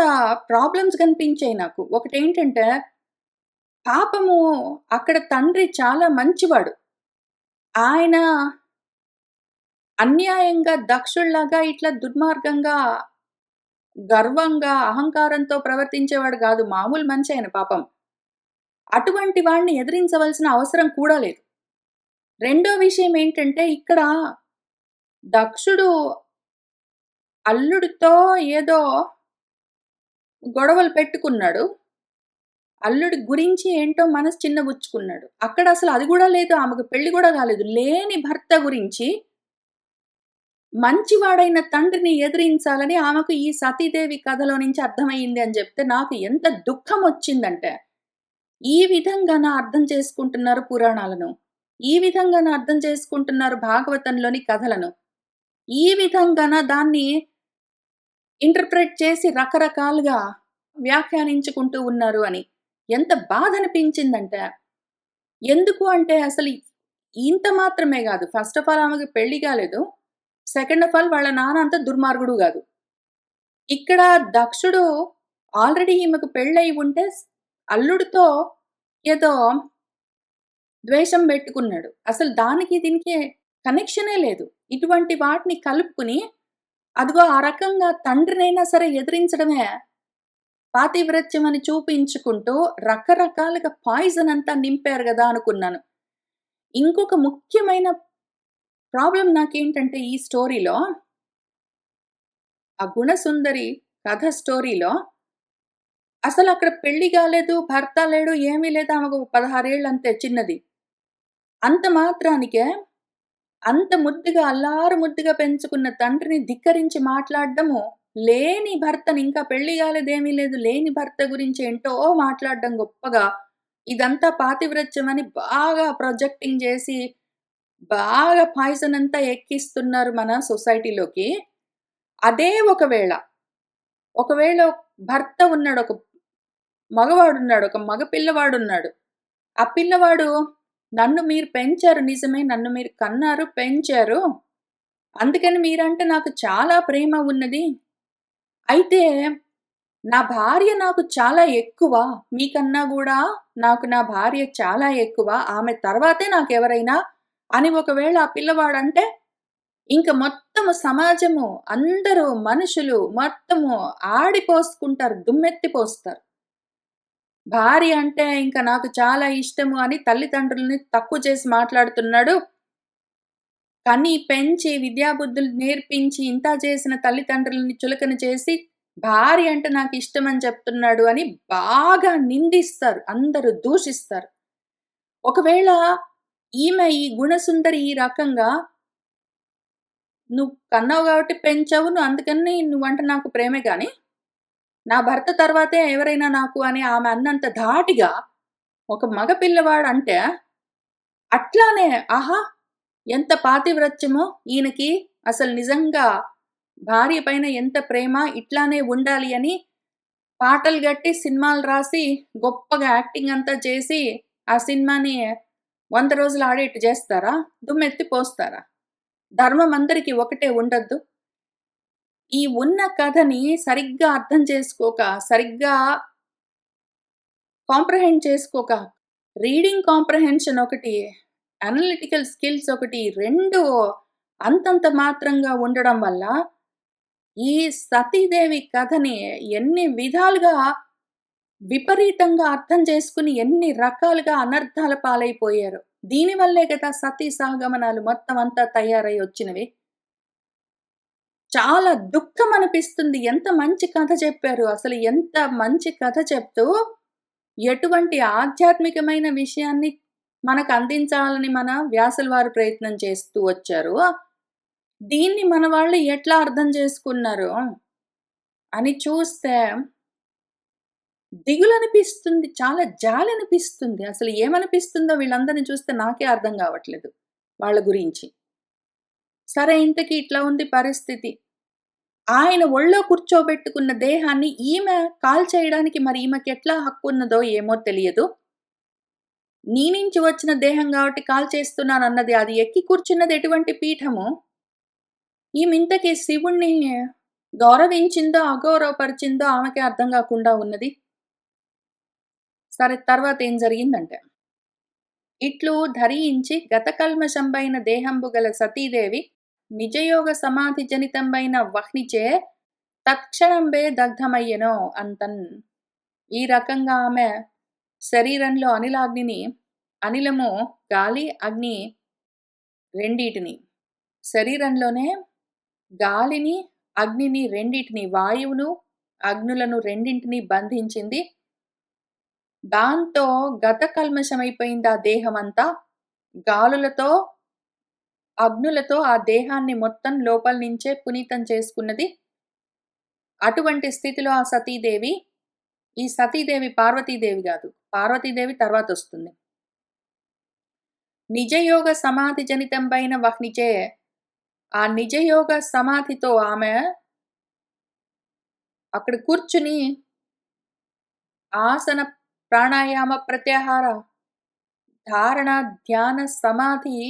ప్రాబ్లమ్స్ కనిపించాయి నాకు. ఒకటేంటంటే పాపము అక్కడ తండ్రి చాలా మంచివాడు. ఆయన అన్యాయంగా దక్షుడిలాగా ఇట్లా దుర్మార్గంగా, గర్వంగా, అహంకారంతో ప్రవర్తించేవాడు గాదు. మామూలు మనిషి ఆయన పాపం. అటువంటి వాడిని ఎదిరించవలసిన అవసరం కూడా లేదు. రెండో విషయం ఏంటంటే ఇక్కడ దక్షుడు అల్లుడితో ఏదో గొడవలు పెట్టుకున్నాడు. అల్లుడి గురించి ఏంటో మనసు చిన్నబుచ్చుకున్నాడు. అక్కడసలు అది గూడా లేదు. ఆమెకు పెళ్లి గూడా గాలేదు. లేని భర్త గురించి మంచివాడైన తండ్రిని ఎదిరించాలని ఆమెకు ఈ సతీదేవి కథలో నుంచి అర్థమయింది అని జెప్తే నాకు ఎంత దుఃఖమొచ్చిందంటే, ఈ విధంగాన అర్థం చేసుకుంటున్నారు పురాణాలను. ఈ విధంగాన అర్థం చేసుకుంటున్నారు భాగవతంలోని కథలను. ఈ విధంగాన దాన్ని ఇంటర్‌ప్రెట్ చేసి రకరకాలుగా వ్యాఖ్యానించుకుంటూ ఉన్నారు అని. ఎంత బాధనిపించిందంటే, ఎందుకు అంటే అసలు ఇంత మాత్రమే గాదు. ఫస్ట్ ఆఫ్ ఆల్ ఆమెకి పెళ్లి కాలేదు. సెకండ్ ఆఫ్ ఆల్ వాళ్ళ నాన్న అంత దుర్మార్గుడు గాదు. ఇక్కడ దక్షుడు ఆల్రెడీ ఈమెకు పెళ్ళై ఉంటే అల్లుడితో ఏదో ద్వేషం బెట్టుకున్నాడు. అసలు దానికి దీనికి కనెక్షనే లేదు. ఇటువంటి వాటిని కలుపుకొని, అదిగో ఆ రకంగా తండ్రినైనా సరే ఎదిరించడమే పాతివ్రత్యం అని చూపించుకుంటూ రకరకాలుగా పాయిజన్ అంతా నింపారు గదా! అనుకున్నాను. ఇంకొక ముఖ్యమైన ప్రాబ్లమ్ నాకేంటంటే ఈ స్టోరీలో, ఆ గుణసుందరి కథ స్టోరీలో అసలక్కడ పెళ్లి గాలేదు, భర్త లేడు, ఏమీ లేదు. ఆమెకు 16 ఏళ్ళు అంతే చిన్నది. అంత మాత్రానికే అంత ముద్దుగా అల్లారు ముద్దుగా పెంచుకున్న తండ్రిని ధిక్కరించి మాట్లాడడము, లేని భర్తని ఇంకా పెళ్లి గాలేదేమీ లేదు. లేని భర్త గురించి ఏంటో మాట్లాడడం గొప్పగా, ఇదంతా పాతివ్రత్యమని బాగా ప్రొజెక్టింగ్ జేసి, బాగా పాయిజన్ అంతా ఎక్కిస్తున్నారు మన సొసైటీలోకి. అదే ఒకవేళ భర్త ఉన్నాడు. ఒక మగవాడున్నాడు. ఒక మగ పిల్లవాడున్నాడు. ఆ పిల్లవాడు నన్ను మీరు పెంచారు నిజమే. నన్ను మీరు కన్నారు, పెంచారు. అందుకని మీరంటే నాకు చాలా ప్రేమ ఉన్నది. అయితే నా భార్య నాకు చాలా ఎక్కువ. మీకన్నా గూడా నాకు నా భార్య చాలా ఎక్కువ. ఆమె తర్వాతే నాకెవరైనా అని ఒకవేళ ఆ పిల్లవాడంటే, ఇంక మొత్తము సమాజము, అందరూ మనుషులు మొత్తము ఆడిపోసుకుంటారు. దుమ్మెత్తి పోస్తారు. భార్య అంటే ఇంక నాకు చాలా ఇష్టము అని తల్లిదండ్రులని తక్కువ చేసి మాట్లాడుతున్నాడు. కని, పెంచి, విద్యాబుద్ధులు నేర్పించి ఇంతా చేసిన తల్లిదండ్రులని చులకన చేసి, భార్య అంటే నాకిష్టమని చెప్తున్నాడు అని బాగా నిందిస్తారు. అందరూ దూషిస్తారు. ఒకవేళ ఈమె ఈ గుణసుందరి ఈ రకంగా "నువ్వు కన్నావు గాబట్టి పెంచావు. అందుకని నువ్వంటే నాకు ప్రేమే గాని, నా భర్త తర్వాతే ఎవరైనా నాకు" అని ఆమె అన్నంత ధాటిగా ఒక మగ పిల్లవాడంటే, అట్లానే ఆహా! ఎంత పాతివ్రత్యమో ఈయనకి, అసలు నిజంగా భార్య పైన ఎంత ప్రేమ, ఇట్లానే ఉండాలి అని పాటలు గట్టి, సినిమాలు రాసి, గొప్పగా యాక్టింగ్ అంతా చేసి, ఆ సినిమాని 100 రోజులు ఆడేట్టు జేస్తారా? దుమ్మెత్తి పోస్తారా? ధర్మం అందరికి ఒకటే ఉండొద్దు. ఈ ఉన్న కథని సరిగ్గా అర్థం చేసుకోక, సరిగ్గా కాంప్రహెండ్ చేసుకోక, రీడింగ్ కాంప్రహెన్షన్ ఒకటి, అనలిటికల్ స్కిల్స్ ఒకటి 2 అంతంత మాత్రంగా ఉండడం వల్ల, ఈ సతీదేవి కథని ఎన్ని విధాలుగా విపరీతంగా అర్థం చేసుకొని, ఎన్ని రకాలుగా అనర్థాల పాలైపోయారో. దీనివల్లే గదా సతీ సహగమనాలు మొత్తం అంతా తయారై వచ్చినవి. చాలా దుఃఖమనిపిస్తుంది. ఎంత మంచి కథ చెప్పారు. అసలు ఎంత మంచి కథ చెప్తూ, ఎటువంటి ఆధ్యాత్మికమైన విషయాన్ని మనకందించాలని మన వ్యాసుల వారు ప్రయత్నం చేస్తూ వచ్చారు. దీన్ని మన వాళ్ళు ఎట్లా అర్థం చేసుకున్నారు అని చూస్తే దిగులనిపిస్తుంది. చాలా జాలనిపిస్తుంది. అసలు ఏమనిపిస్తుందో వీళ్ళందరిని చూస్తే నాకే అర్థం గావట్లేదు వాళ్ళ గురించి. సరే ఇంతకి ఇట్లా ఉంది పరిస్థితి. ఆయన ఒళ్ళో కూర్చోబెట్టుకున్న దేహాన్ని ఈమె కాల్చేయడానికి మరి ఈమెకెట్లా హక్కున్నదో ఏమో తెలియదు. నీ నుంచి వచ్చిన దేహం గాబట్టి కాల్చేస్తున్నానన్నది అది ఎక్కి కూర్చున్నది ఎటువంటి పీఠము? ఈమింతకి శివుడిని గౌరవించిందో, అగౌరవపరిచిందో ఆమెకే అర్థం గాకుండా ఉన్నది. సరే తర్వాతేం జరిగిందంటే, ఇట్లు ధరించి గతకల్మషంబైన దేహంబు గల సతీదేవి నిజయోగ సమాధి జనితంబైన వహ్నిచే తత్క్షణంబే దగ్ధమయ్యెనో అంతన్. ఈ రకంగా ఆమె శరీరంలో అనిలము, గాలి, అగ్ని రెండిటిని, శరీరంలోనే గాలిని, అగ్నిని రెండిటిని, వాయువును, అగ్నులను రెండింటిని బంధించింది. దాంతో గత కల్మషమైపోయింది ఆ దేహమంతా. గాలులతో, అగ్నులతో ఆ దేహాన్ని మొత్తం లోపల నుంచే పునీతం చేసుకున్నది. అటువంటి స్థితిలో ఆ సతీదేవి, ఈ సతీదేవి పార్వతీదేవి గాదు. పార్వతీదేవి తర్వాతొస్తుంది. నిజయోగ సమాధి జనితంబైన వహ్నిచే, ఆ నిజయోగ సమాధితో ఆమె అక్కడ కూర్చుని ఆసన, ప్రాణాయామ, ప్రత్యాహార ధారణ, ధ్యాన, సమాధి,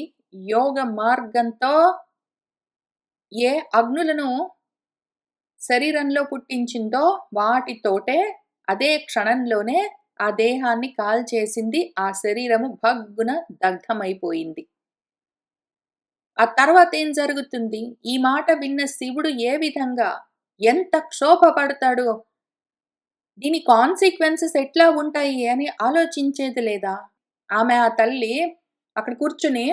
యోగ మార్గంతో ఏ అగ్నులను శరీరంలో పుట్టించిందో వాటితోటే అదే క్షణంలోనే ఆ దేహాన్ని కాల్చేసింది. ఆ శరీరము భగ్గున దగ్ధమైపోయింది. ఆ తర్వాతేం జరుగుతుంది? ఈ మాట విన్న శివుడు ఏ విధంగా, ఎంత క్షోభపడతాడో, దీని కాన్సిక్వెన్సెస్ ఎట్లా ఉంటాయి అని ఆలోచించేది లేదా? ఆమె ఆ తల్లి అక్కడ కూర్చుని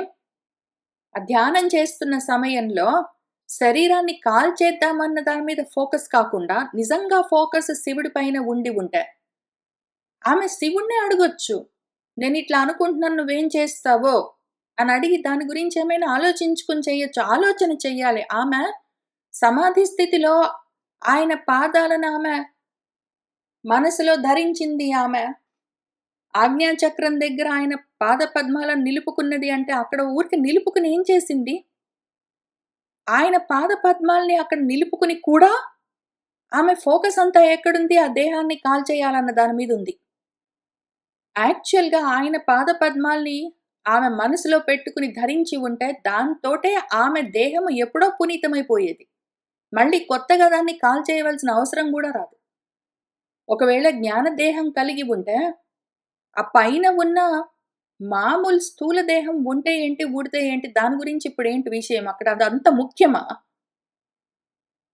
ధ్యానం చేస్తున్న సమయంలో శరీరాన్ని కాల్చేద్దామన్న దాని మీద ఫోకస్ కాకుండా నిజంగా ఫోకస్ శివుడి పైన ఉండి ఉంటే ఆమె శివుడినే అడగొచ్చు. నేనిట్లా అనుకుంటున్నాను నువ్వేం చేస్తావో అని అడిగి దాని గురించి ఏమైనా ఆలోచించుకొని చెయ్యొచ్చు. ఆలోచన చెయ్యాలి. ఆమె సమాధి స్థితిలో ఆయన పాదాలను ఆమె మనసులో ధరించింది ఆమె. ఆజ్ఞాచక్రం దగ్గర ఆయన పాదపద్మాలను నిలుపుకున్నది అంటే అక్కడ ఊరికే నిలుపుకుని ఏం చేసింది? ఆయన పాదపద్మాల్ని అక్కడ నిలుపుకుని కూడా ఆమె ఫోకస్ అంతా ఎక్కడుంది? ఆ దేహాన్ని కాల్చేయాలన్న దాని మీదుంది. యాక్చువల్‌గా ఆయన పాదపద్మాల్ని ఆమె మనసులో పెట్టుకుని ధరించి ఉంటే దాంతోటే ఆమె దేహము ఎప్పుడో పునీతమైపోయేది. మళ్ళీ కొత్తగా దాన్ని కాల్చేయవలసిన అవసరం గూడా రాదు. ఒకవేళ జ్ఞానదేహం కలిగి ఉంటే, ఆ పైన ఉన్న మామూలు స్థూల దేహం ఉంటే ఏంటి? ఊడితే ఏంటి? దాని గురించి ఇప్పుడేంటి విషయం అక్కడ? అదంత ముఖ్యమా?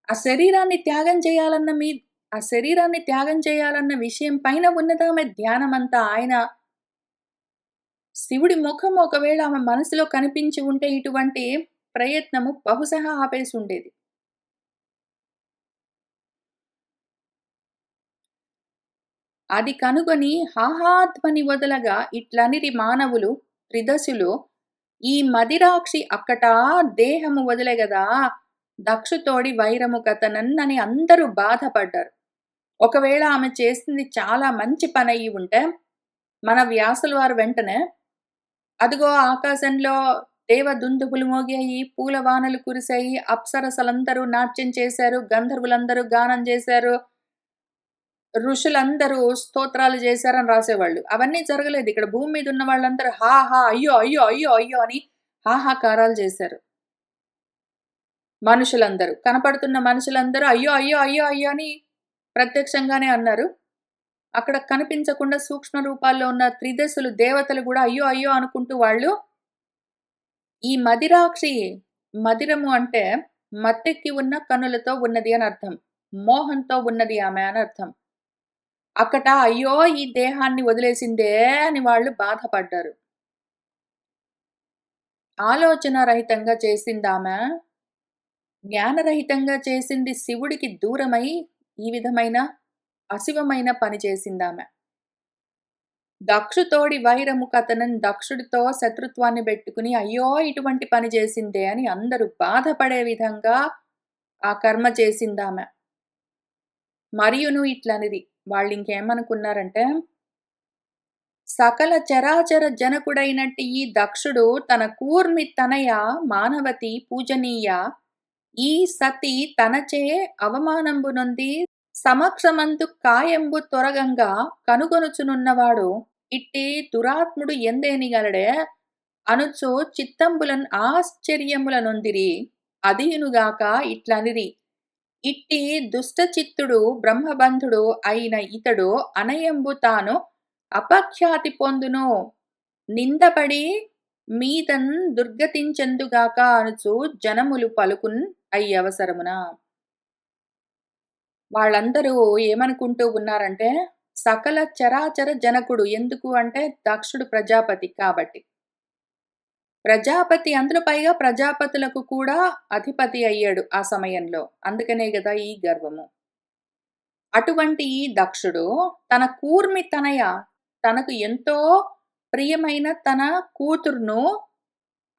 ఆ శరీరాన్ని త్యాగం చేయాలన్న మీ ఆ శరీరాన్ని త్యాగం చేయాలన్న విషయం పైన ఉన్నదామె ధ్యానమంతా. ఆయన శివుడి ముఖం ఒకవేళ ఆమె మనసులో కనిపించి ఉంటే ఇటువంటి ప్రయత్నము బహుశః ఆపేసుండేది. అది కనుగొని హాహాధ్వని వదలగా ఇట్లనిరి మానవులు త్రిదశులు, ఈ మదిరాక్షి అక్కటా దేహము వదిలెగదా దక్షుతోడి వైరము కథనన్నని అందరూ బాధపడ్డారు. ఒకవేళ ఆమె చేసింది చాలా మంచి పనయ్యి ఉంటే, మన వ్యాసుల వారు వెంటనే అదిగో ఆకాశంలో దేవదుందుభులు మోగాయి, పూలవానలు కురిశాయి, అప్సరసలందరూ నాట్యం చేశారు, గంధర్వులందరూ గానం చేశారు, ఋషులందరూ స్తోత్రాలు చేశారని రాసేవాళ్ళు. అవన్నీ జరగలేదు. ఇక్కడ భూమి మీద ఉన్న వాళ్ళందరూ హా! హా! అయ్యో! అయ్యో! అయ్యో! అయ్యో! అని హాహాకారాలు చేశారు. మనుషులందరూ. కనపడుతున్న మనుషులందరూ అయ్యో! అయ్యో! అయ్యో! అయ్యో! అని ప్రత్యక్షంగానే అన్నారు. అక్కడ కనిపించకుండా సూక్ష్మ రూపాల్లో ఉన్న త్రిదశులు దేవతలు గూడా అయ్యో! అయ్యో! అనుకుంటూ వాళ్ళు ఈ మదిరాక్షి, మదిరము అంటే మత్తెక్కి ఉన్న కన్నులతో ఉన్నది అని అర్థం. మోహంతో ఉన్నది ఆమె అని అర్థం. అక్కట అయ్యో! ఈ దేహాన్ని వదిలేసిందే అని వాళ్ళు బాధపడ్డారు. ఆలోచన రహితంగా చేసిందామె. జ్ఞానరహితంగా చేసింది శివుడికి దూరమై ఈ విధమైన అశివమైన పని చేసిందామె. దక్షుతోడి వైరము కథనం దక్షుడితో శత్రుత్వాన్ని బెట్టుకుని అయ్యో! ఇటువంటి పని చేసిందే అని అందరూ బాధపడే విధంగా ఆ కర్మ చేసిందామె. మరియును ఇట్లనిది. వాళ్ళింకేమనుకున్నారంటే, సకల చరాచర జనకుడైనట్టి ఈ దక్షుడు తన కూర్మి తనయ మానవతి పూజనీయ, ఈ సతి తనచే అవమానంబు నొంది సమక్షమందు కాయంబు తొరగంగా కనుగొనుచునున్నవాడు ఇట్టి దురాత్ముడు ఎందేనిగలడే అనుచు చిత్తంబులన్ ఆశ్చర్యముల నొందిరి. అదియునుగాక ఇట్లనిరి. ఇట్టి దుష్టచిత్తుడు బ్రహ్మబంధుడు అయిన ఇతడు అనయంబు తాను అపఖ్యాతి పొందును నిందపడి మీదన్ దుర్గతించెందుగాక అనుచు జనములు పలుకున్ అయ్యవసరమున. వాళ్ళందరూ ఏమనుకుంటూ ఉన్నారంటే, సకల చరాచర జనకుడు. ఎందుకు అంటే దక్షుడు ప్రజాపతి కాబట్టి. ప్రజాపతి అందులో పైగా ప్రజాపతులకు కూడా అధిపతి అయ్యాడు ఆ సమయంలో. అందుకనే గదా ఈ గర్వము. అటువంటి ఈ దక్షుడు తన కూర్మి తనయ, తనకు ఎంతో ప్రియమైన తన కూతురును,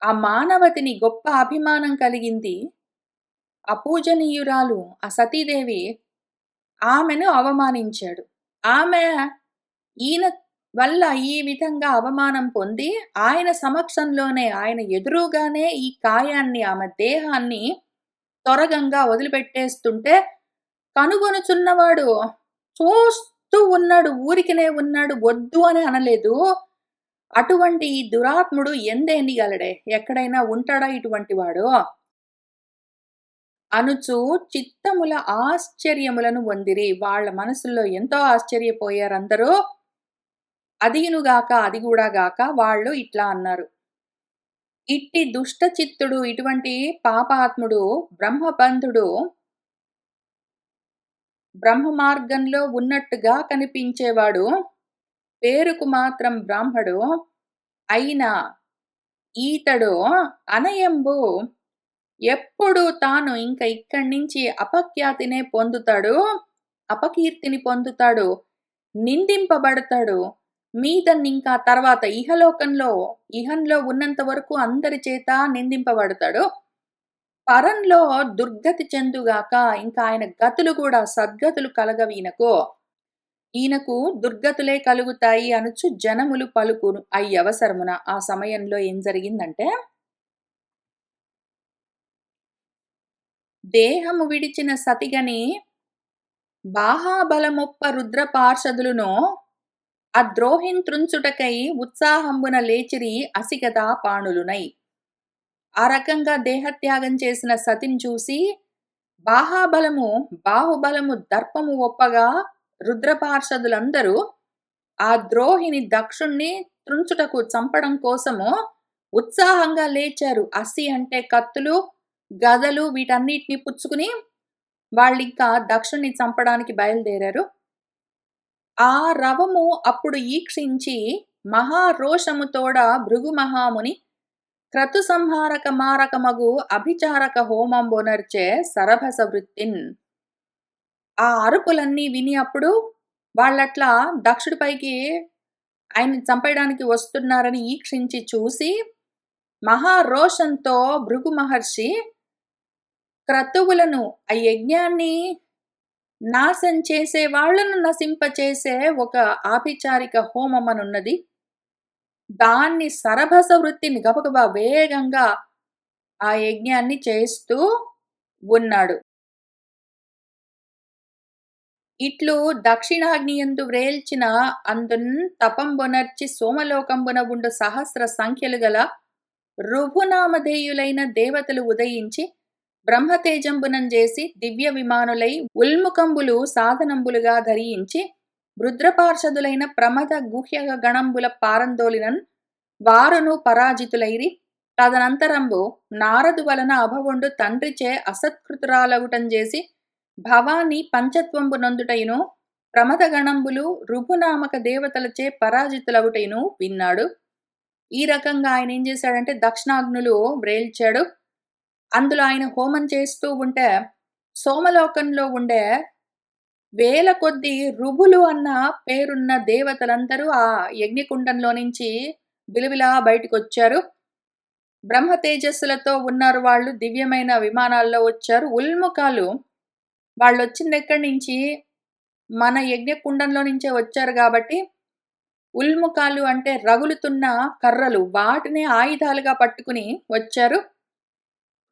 ఆ మానవతిని గొప్ప అభిమానం కలిగింది. అపూజనీయురాలు ఆ సతీదేవి ఆమెను అవమానించాడు. ఆమె ఈయన వల్ల ఈ విధంగా అవమానం పొంది, ఆయన సమక్షంలోనే, ఆయన ఎదురుగానే ఈ కాయాన్ని, ఆమె దేహాన్ని త్వరగంగా వదిలిపెట్టేస్తుంటే, కనుగొనుచున్నవాడు చూస్తూ ఉన్నాడు. ఊరికనే ఉన్నాడు. వద్దు అని అనలేదు. అటువంటి ఈ దురాత్ముడు ఎందేనిగలడే? ఎక్కడైనా ఉంటాడా ఇటువంటి వాడు? అనుచు చిత్తముల ఆశ్చర్యములను పొందిరి. వాళ్ళ మనసుల్లో ఎంతో ఆశ్చర్యపోయారందరూ. అదియునుగాక అది గూడా గాక వాళ్ళు ఇట్లా అన్నారు. ఇట్టి దుష్ట చిత్తుడు, ఇటువంటి పాపాత్ముడు, బ్రహ్మబంధుడు బ్రహ్మ మార్గంలో ఉన్నట్టుగా కనిపించేవాడు, పేరుకు మాత్రం బ్రాహ్మడు అయినా ఈతడు అనయంబు ఎప్పుడు తాను ఇంక ఇక్కడి నుంచి అపఖ్యాతినే పొందుతాడు, అపకీర్తిని పొందుతాడు, నిందింపబడతాడు. మీదనింకా తర్వాత ఇహంలో ఉన్నంత వరకు అందరి చేత నిందింపబడతాడు. పరంలో దుర్గతి చెందుగాక, ఇంకా ఆయన గతులు కూడా సద్గతులు కలగవు ఈయనకు. ఈయనకు దుర్గతులే కలుగుతాయి అనుచు జనములు పలుకును అయ్యవసరమున. ఆ సమయంలో ఏం జరిగిందంటే, దేహము విడిచిన సతిగని బాహాబలమొప్ప రుద్ర పార్షదులును అద్రోహిన్ త్రుంచుటకై ఉత్సాహంబున లేచిరి అసిగదా పాణులునై. ఆ రకంగా దేహత్యాగం చేసిన సతిని చూసి బాహుబలము దర్పము ఒప్పగా రుద్రపార్షదులందరూ ఆ ద్రోహిని దక్షుణ్ణి త్రుంచుటకు చంపడం కోసము ఉత్సాహంగా లేచారు. అసి అంటే కత్తులు, గదలు వీటన్నిటిని పుచ్చుకుని వాళ్ళింకా దక్షుణ్ణి చంపడానికి బయలుదేరారు. ఆ రవము అప్పుడు ఈక్షించి మహారోషముతోడ భృగు మహాముని క్రతు సంహారక మారకమగు అభిచారక హోమంబొనర్చే సరభస వృత్తిన్. ఆ అరుపులన్నీ విని అప్పుడు వాళ్ళట్లా దక్షుడిపైకి ఆయన్ని చంపేయడానికి వస్తున్నారని ఈక్షించి చూసి మహారోషంతో భృగు మహర్షి క్రతువులను, ఆ యజ్ఞాన్ని నాశం చేసే వాళ్ళను నశింపచేసే ఒక ఆభిచారిక హోమం అనున్నది. దాన్ని సరభస వృత్తిని గబగబా వేగంగా ఆ యజ్ఞాన్ని చేస్తూ ఉన్నాడు. ఇట్లు దక్షిణాగ్నియందు వ్రేల్చిన అందున్ తపంబొనర్చి సోమలోకంబున ఉండు సహస్ర సంఖ్యలు గల రుభునామధేయులైన దేవతలు ఉదయించి బ్రహ్మతేజంబునం చేసి దివ్య విమానులై ఉల్ముకంబులు సాధనంబులుగా ధరించి రుద్రపార్షదులైన ప్రమద గుహ్య గణంబుల పారందోలినన్ వారును పరాజితులైరి. తదనంతరంబు నారదు వలన అభవుండు తండ్రిచే అసత్కృతురాలగుటం చేసి భవాని పంచత్వంబు నొందుటైను ప్రమదగణంబులు రుభునామక దేవతలచే పరాజితులగుటైను విన్నాడు. ఈ రకంగా ఆయన ఏం చేశాడంటే దక్షిణాగ్నులు వ్రేల్చాడు. అందులో ఆయన హోమం చేస్తూ ఉంటే సోమలోకంలో ఉండే వేల కొద్ది రుభులు అన్న పేరున్న దేవతలందరూ ఆ యజ్ఞకుండంలో నుంచి బిలబిలా బయటకొచ్చారు. బ్రహ్మ తేజస్సులతో ఉన్నారు వాళ్ళు. దివ్యమైన విమానాల్లో వచ్చారు. ఉల్ముఖాలు వాళ్ళొచ్చింది ఎక్కడి నుంచి? మన యజ్ఞకుండంలో నుంచే వచ్చారు కాబట్టి ఉల్ముఖాలు అంటే రగులుతున్న కర్రలు, వాటినే ఆయుధాలుగా పట్టుకుని వచ్చారు.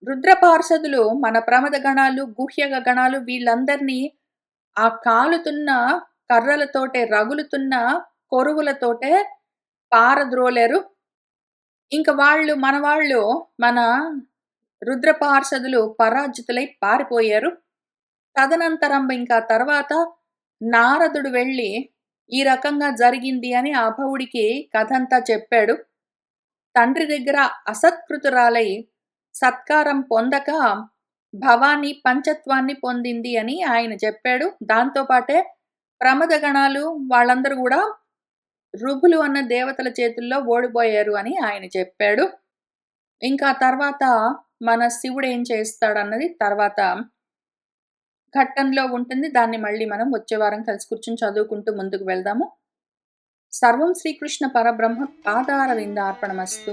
రుద్రపార్షదులు మన ప్రమద గణాలు, గుహ్యగ గణాలు వీళ్ళందరినీ ఆ కాలుతున్న కర్రలతోటే, రగులుతున్న కొరువులతోటే పారద్రోలారు. ఇంక మన రుద్రపార్షదులు పరాజితులై పారిపోయారు. తదనంతరం ఇంకా తర్వాత నారదుడు వెళ్ళి ఈ రకంగా జరిగింది అని ఆ అభవుడికి కథంతా చెప్పాడు. తండ్రి దగ్గర అసత్కృతురాలై సత్కారం పొందక భవాని పంచత్వాన్ని పొందింది అని ఆయన చెప్పాడు. దాంతోపాటే ప్రమదగణాలు వాళ్ళందరూ కూడా రుభులు అన్న దేవతల చేతుల్లో ఓడిపోయారు అని ఆయన చెప్పాడు. ఇంకా తర్వాత మన శివుడు ఏం చేస్తాడన్నది తర్వాత ఘట్టంలో ఉంటుంది. దాన్ని మళ్ళీ మనం వచ్చే వారం కలిసి కూర్చుని చదువుకుంటూ ముందుకు వెళ్దాము. సర్వం శ్రీకృష్ణ పరబ్రహ్మ పాదార విందార్పణమస్తు.